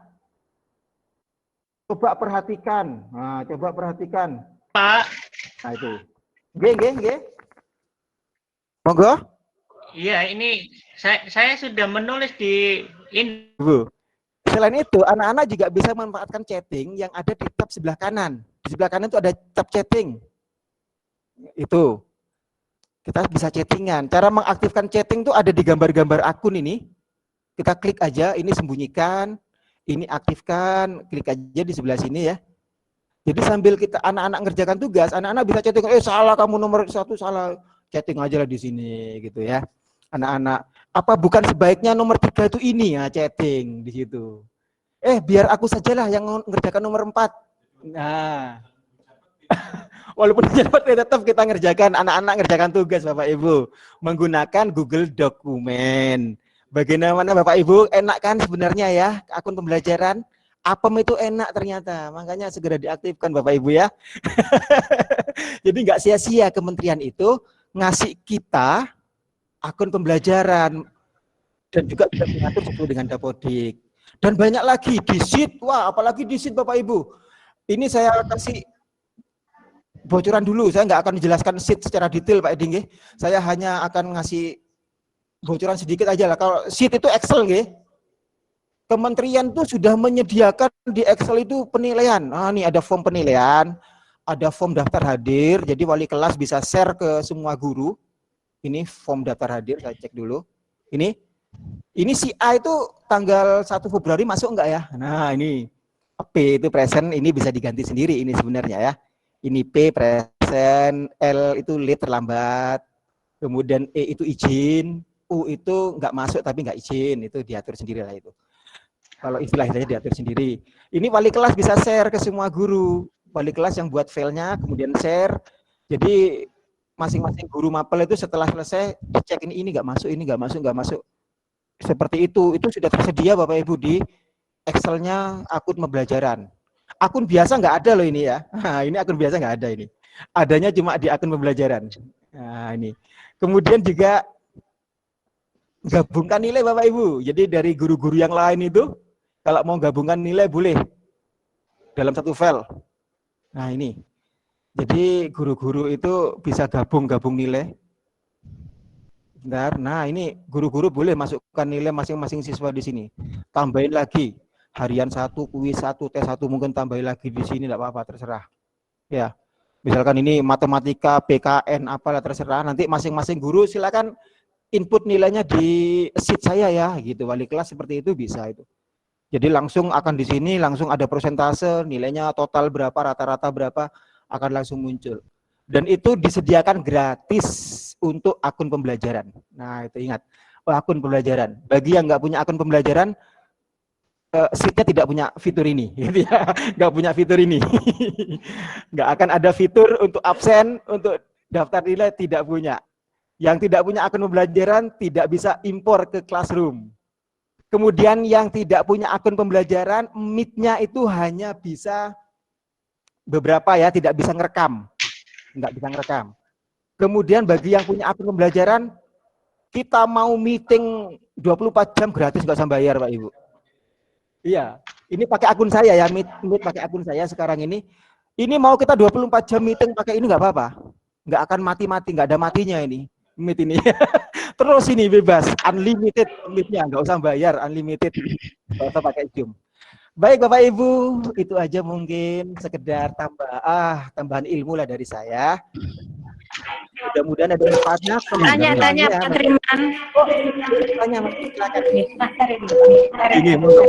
Coba perhatikan. Nah, coba perhatikan. Pak. Nah, itu. Nggih. Monggo. Iya, ini saya sudah menulis di ini. Bu. Selain itu, anak-anak juga bisa memanfaatkan chatting yang ada di tab sebelah kanan. Di sebelah kanan itu ada tab chatting. Itu. Kita bisa chattingan. Cara mengaktifkan chatting itu ada di gambar-gambar akun ini. Kita klik aja, ini sembunyikan, ini aktifkan, klik aja di sebelah sini ya. Jadi sambil kita anak-anak ngerjakan tugas, anak-anak bisa chatting, salah kamu nomor 1 salah, chatting aja lah di sini gitu ya. Anak-anak, apa bukan sebaiknya nomor 3 itu ini ya, chatting di situ. Biar aku sajalah yang ngerjakan nomor 4. Nah. Walaupun cepat tetap kita ngerjakan, anak-anak ngerjakan tugas Bapak Ibu menggunakan Google Dokumen. Bagaimana Bapak Ibu, enak kan sebenarnya ya akun pembelajaran? Apem itu enak ternyata, makanya segera diaktifkan Bapak Ibu ya. Jadi nggak sia-sia kementerian itu ngasih kita akun pembelajaran dan juga bisa mengatur sesuai dengan Dapodik. Dan banyak lagi di sheet, wah apalagi di sheet Bapak Ibu. Ini saya kasih bocoran dulu, saya nggak akan menjelaskan sheet secara detail Pak Edi. Saya hanya akan ngasih bocoran sedikit aja lah. Kalau sheet itu Excel, kementerian itu sudah menyediakan di Excel itu penilaian. Nah, ini ada form penilaian, ada form daftar hadir, jadi wali kelas bisa share ke semua guru. Ini form daftar hadir, saya cek dulu. Ini si A itu tanggal 1 Februari masuk enggak ya? Nah, ini P itu present, ini bisa diganti sendiri ini sebenarnya ya. Ini P present, L itu late terlambat, kemudian E itu izin, U itu enggak masuk tapi enggak izin, itu diatur sendiri lah itu. Kalau istilahnya diatur sendiri. Ini wali kelas bisa share ke semua guru. Wali kelas yang buat filenya kemudian share. Jadi masing-masing guru mapel itu setelah selesai dicek ini enggak masuk, ini enggak masuk, enggak masuk. Seperti itu sudah tersedia Bapak Ibu di Excel-nya akun pembelajaran. Akun biasa nggak ada loh ini ya. Nah, ini akun biasa nggak ada ini. Adanya cuma di akun pembelajaran. Nah, ini. Kemudian juga gabungkan nilai Bapak Ibu. Jadi dari guru-guru yang lain itu, kalau mau gabungkan nilai boleh dalam satu file. Nah ini. Jadi guru-guru itu bisa gabung nilai. Bentar. Nah ini guru-guru boleh masukkan nilai masing-masing siswa di sini. Tambahin lagi. Harian 1, kuis 1, tes 1 mungkin tambahin lagi di sini, enggak apa-apa, terserah. Ya. Misalkan ini matematika, PKN, apalah terserah. Nanti masing-masing guru silakan input nilainya di sheet saya ya, gitu. Wali kelas seperti itu bisa itu. Jadi langsung akan di sini langsung ada persentase, nilainya total berapa, rata-rata berapa akan langsung muncul. Dan itu disediakan gratis untuk akun pembelajaran. Nah, itu ingat, akun pembelajaran. Bagi yang nggak punya akun pembelajaran, sheet-nya tidak punya fitur ini, gitu ya. Nggak punya fitur ini. Nggak akan ada fitur untuk absen, untuk daftar nilai, tidak punya. Yang tidak punya akun pembelajaran tidak bisa impor ke Classroom. Kemudian yang tidak punya akun pembelajaran, Meet-nya itu hanya bisa beberapa ya, tidak bisa ngerekam. Nggak bisa ngerekam. Kemudian bagi yang punya akun pembelajaran, kita mau meeting 24 jam gratis, nggak usah bayar Pak Ibu. Iya, ini pakai akun saya ya, meet pakai akun saya sekarang ini. Ini mau kita 24 jam meeting pakai ini nggak apa-apa. Nggak akan mati-mati, nggak ada matinya ini. Meet ini. Terus ini bebas, unlimited meet-nya, nggak usah bayar, unlimited. Nggak usah pakai Zoom. Baik Bapak Ibu, itu aja mungkin sekedar tambahan ilmu lah dari saya. Mudah-mudahan ada manfaatnya. Tanya Pak Triman. Tanya, silakan. Ini, Monggo.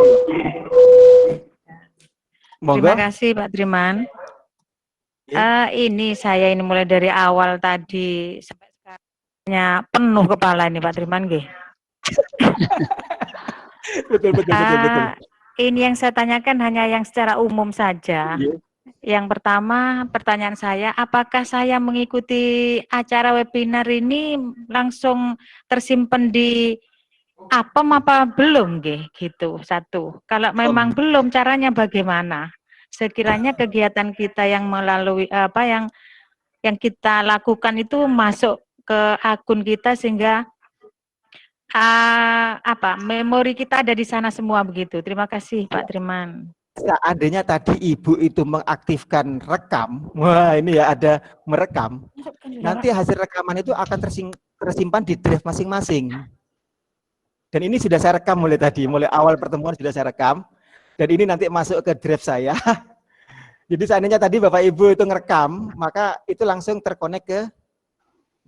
terima kasih Pak Triman. Ini saya ini mulai dari awal tadi sampai sekarang penuh kepala ini Pak Triman, nggih. Betul. Ini yang saya tanyakan hanya yang secara umum saja. Yang pertama, pertanyaan saya, apakah saya mengikuti acara webinar ini langsung tersimpan di Apem apa belum, gitu? Satu. Kalau memang belum, caranya bagaimana? Sekiranya kegiatan kita yang melalui yang kita lakukan itu masuk ke akun kita sehingga memori kita ada di sana semua begitu. Terima kasih Pak Triman. Seandainya tadi Ibu itu mengaktifkan rekam, wah ini ya ada merekam, nanti hasil rekaman itu akan tersimpan di drive masing-masing. Dan ini sudah saya rekam mulai tadi, mulai awal pertemuan sudah saya rekam, dan ini nanti masuk ke drive saya. Jadi seandainya tadi Bapak Ibu itu ngerekam, maka itu langsung terkonek ke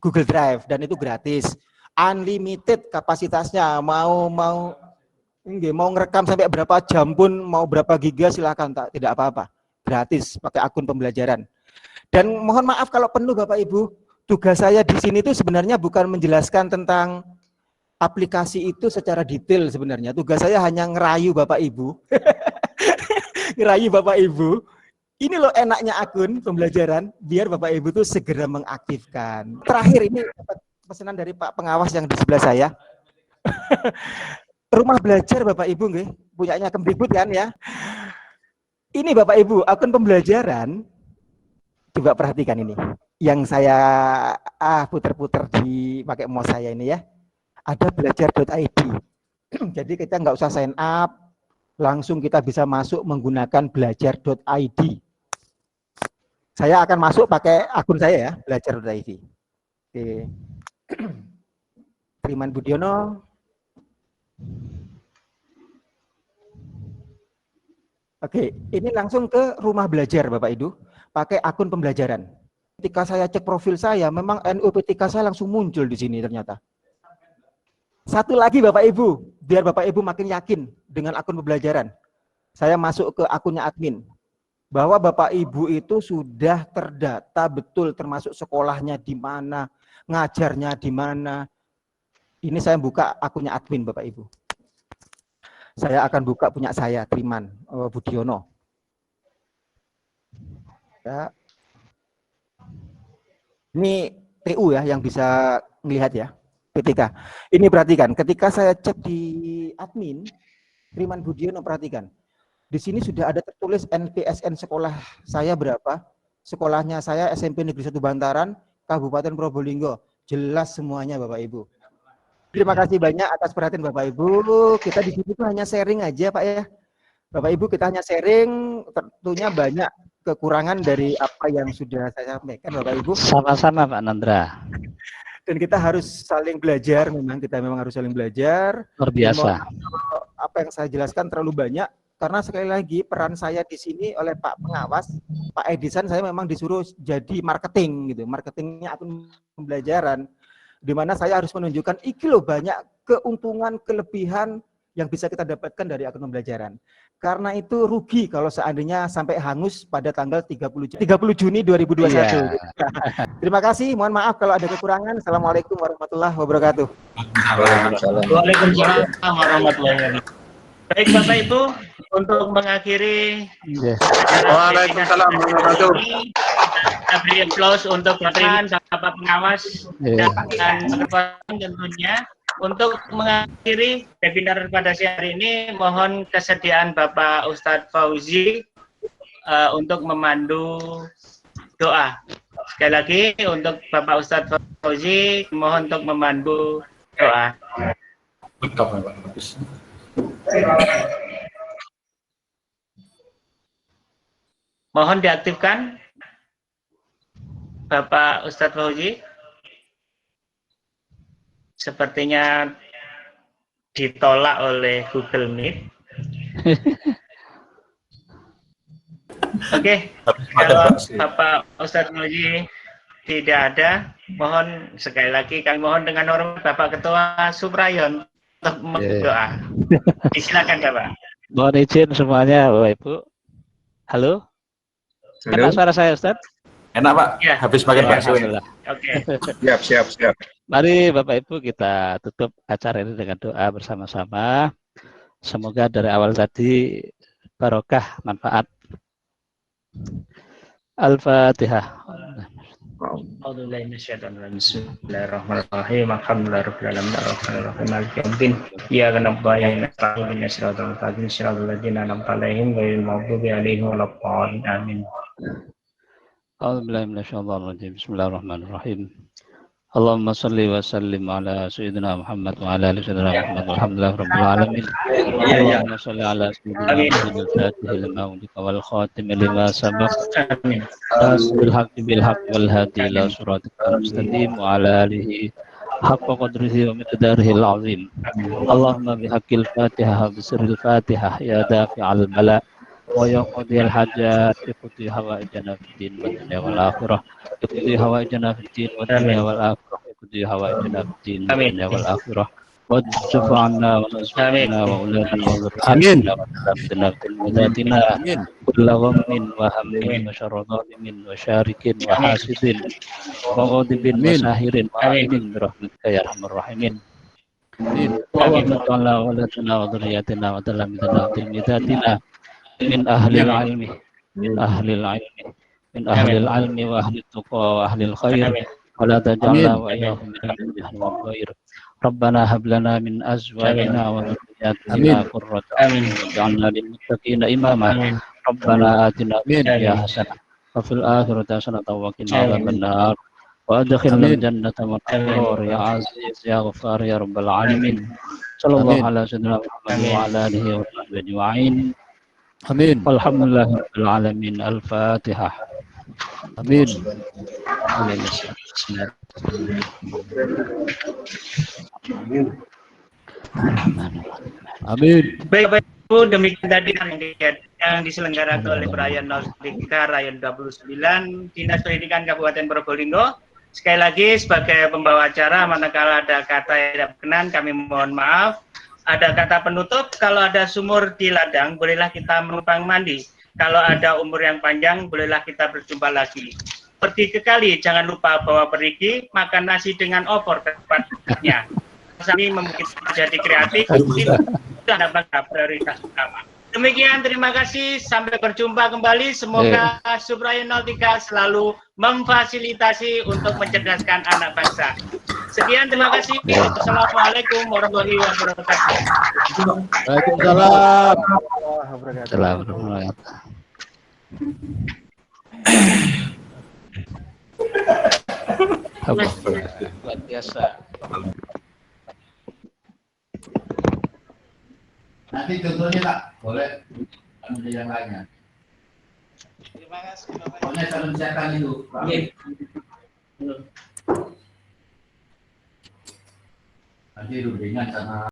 Google Drive, dan itu gratis, unlimited kapasitasnya, mau ngerekam sampai berapa jam pun, mau berapa giga silakan, tidak apa-apa, gratis pakai akun pembelajaran. Dan mohon maaf kalau penuh Bapak Ibu, tugas saya di sini itu sebenarnya bukan menjelaskan tentang aplikasi itu secara detail sebenarnya. Tugas saya hanya ngerayu Bapak Ibu, ngerayu Bapak Ibu Ini loh enaknya akun pembelajaran, biar Bapak Ibu tuh segera mengaktifkan. Terakhir ini dapat pesanan dari Pak Pengawas yang di sebelah saya. Rumah belajar Bapak Ibu nggih, punyanya Kemdikbud kan ya. Ini Bapak Ibu, akun pembelajaran, coba perhatikan ini. Yang saya puter-puter di pakai mouse saya ini ya. Ada belajar.id. Jadi kita nggak usah sign up, langsung kita bisa masuk menggunakan belajar.id. Saya akan masuk pakai akun saya ya, belajar.id. Oke. Triman Budiono. Oke, ini langsung ke rumah belajar Bapak Ibu, pakai akun pembelajaran. Ketika saya cek profil saya, memang NUPTK saya langsung muncul di sini ternyata. Satu lagi Bapak Ibu, biar Bapak Ibu makin yakin dengan akun pembelajaran. Saya masuk ke akunnya admin. Bahwa Bapak Ibu itu sudah terdata betul termasuk sekolahnya di mana, ngajarnya di mana. Ini saya buka akunnya admin Bapak Ibu. Saya akan buka punya saya, Triman Budiono. Ya. Ini TU ya yang bisa melihat ya, PTK. Ini perhatikan, ketika saya cek di admin, Triman Budiono perhatikan. Di sini sudah ada tertulis NPSN sekolah saya berapa. Sekolahnya saya SMP Negeri 1 Bantaran, Kabupaten Probolinggo. Jelas semuanya Bapak Ibu. Terima kasih banyak atas perhatian Bapak Ibu. Kita di sini tuh hanya sharing aja Pak ya. Bapak Ibu kita hanya sharing, tentunya banyak kekurangan dari apa yang sudah saya sampaikan Bapak Ibu. Sama-sama Pak Nandra. Dan kita harus saling belajar, kita memang harus saling belajar. Luar biasa. Apa yang saya jelaskan terlalu banyak. Karena sekali lagi peran saya di sini oleh Pak Pengawas, Pak Edisan, saya memang disuruh jadi marketing gitu, marketingnya akun pembelajaran, di mana saya harus menunjukkan iki loh banyak keuntungan, kelebihan yang bisa kita dapatkan dari akun pembelajaran. Karena itu rugi kalau seandainya sampai hangus pada tanggal 30 Juni 2021. Yeah. Terima kasih, mohon maaf kalau ada kekurangan. Assalamualaikum warahmatullahi wabarakatuh. Waalaikumsalam warahmatullahi wabarakatuh. Baik Bapak Ibu, untuk mengakhiri Waalaikumsalam warahmatullahi wabarakatuh. Kita beri aplaus untuk Bapak Pengawas dan tentunya. Untuk mengakhiri webinar pada siang hari ini, mohon kesediaan Bapak Ustadz Fauzi untuk memandu doa. Sekali lagi untuk Bapak Ustadz Fauzi, mohon untuk memandu doa. Mohon diaktifkan Bapak Ustadz Fauzi. Sepertinya ditolak oleh Google Meet. Oke, kalau Bapak Ustadz Fauzi tidak ada, mohon sekali lagi kami mohon dengan hormat Bapak Ketua Suprayon untuk berdoa. Silakan Bapak. Mohon izin semuanya Bapak Ibu. Halo? Enak suara saya Ustadz? Enak Pak, ya. Habis makan bakso ini. Oke. Siap. Mari Bapak Ibu kita tutup acara ini dengan doa bersama-sama. Semoga dari awal tadi barokah, manfaat. Al-Fatihah. Bismillahirrahmanirrahim. Alhamdulillahirabbil alamin arrahmanirrahim maliki yaumiddin. Iyyaka na'budu wa iyyaka nasta'in ihdinas siratal mustaqim siratal ladzina an'amta 'alaihim ghairil maghdubi 'alaihim waladdallin. Amin. Bismillahirrahmanirrahim. Allahumma salli wa sallim ala sayyidina Muhammad wa ala ali sayyidina Muhammad walhamdulillahirabbil alamin. Allahumma salli ala sayyidina Muhammadil fatihil lima ulika wal khatim lima sabaq. Amin. Bil haqqi wal hadi ila siratikal mustaqim wa ala alihi haqqa qadrihi wa miqdarihi al-azim. Allahumma bihaqqil Fatihah wa bisirril Fatihah ya dafi'al bala wa yaqdil hajat iqdi hawaijana fid din wa dunya wal akhirah iqdi hawaijana fid din wa dunya wal akhirah iqdi hawaijana fid din wa dunya wal akhirah wa tufa'na wa nasfa'na wa uladina wa dzurriyyatina wa taqabbal minna amin kullu ghammin wa hammin wa sharri dhalimin wa syarikin wa hasidin wa ghadibin wa sahirin wa amin bi rahmatika ya arhamar rahimin. Allahumma ta'ala wa la tana wa dhurriyyatina wa talamidana wa tilmidatina min ahli al-ilmi min ahlil ilmi wa ahlil tuqa wa ahlil khair wa la taj'alna wa iyyahum min al-jahli wal ghair. Rabbana hab lana min azwajina wa dhurriyyatina qurrata a'yun waj'alna lil muttaqina imama. Rabbana atina fid dunya hasanah wa fil akhirati hasanah wa qina adzabannar. Wa adkhilna al-jannata ma'al abrar ya aziz ya ghaffar ya rabbal alamin. Sallallahu ala sayyidina Muhammad wa ala alihi wa sahbihi ajma'in. Amin. Walhamdulillahi rabbil alamin. Al-Fatihah. Amin. Amin. Amin. Baik, Bu, demikian tadi yang diselenggarakan oleh Rayon 03 Rayon 29 Dinas Pendidikan Kabupaten Probolinggo. Sekali lagi sebagai pembawa acara, manakala ada kata yang tidak berkenan, kami mohon maaf. Ada kata penutup, kalau ada sumur di ladang, bolehlah kita menumpang mandi. Kalau ada umur yang panjang, bolehlah kita berjumpa lagi. Pergi ke kali, jangan lupa bawa perigi, makan nasi dengan opor ke tempatnya. Kami mungkin menjadi kreatif, itu adalah prioritas utama. Demikian, terima kasih. Sampai berjumpa kembali. Semoga Subrayon 03 selalu memfasilitasi untuk mencerdaskan anak bangsa. Sekian, terima kasih. Assalamualaikum warahmatullahi wabarakatuh. Waalaikumsalam. Assalamualaikum. Luar biasa. Nanti contohnya tak boleh ambil yang lainnya. Terima kasih. Pokoknya salam kesehatan itu. Nanti itu ringan sama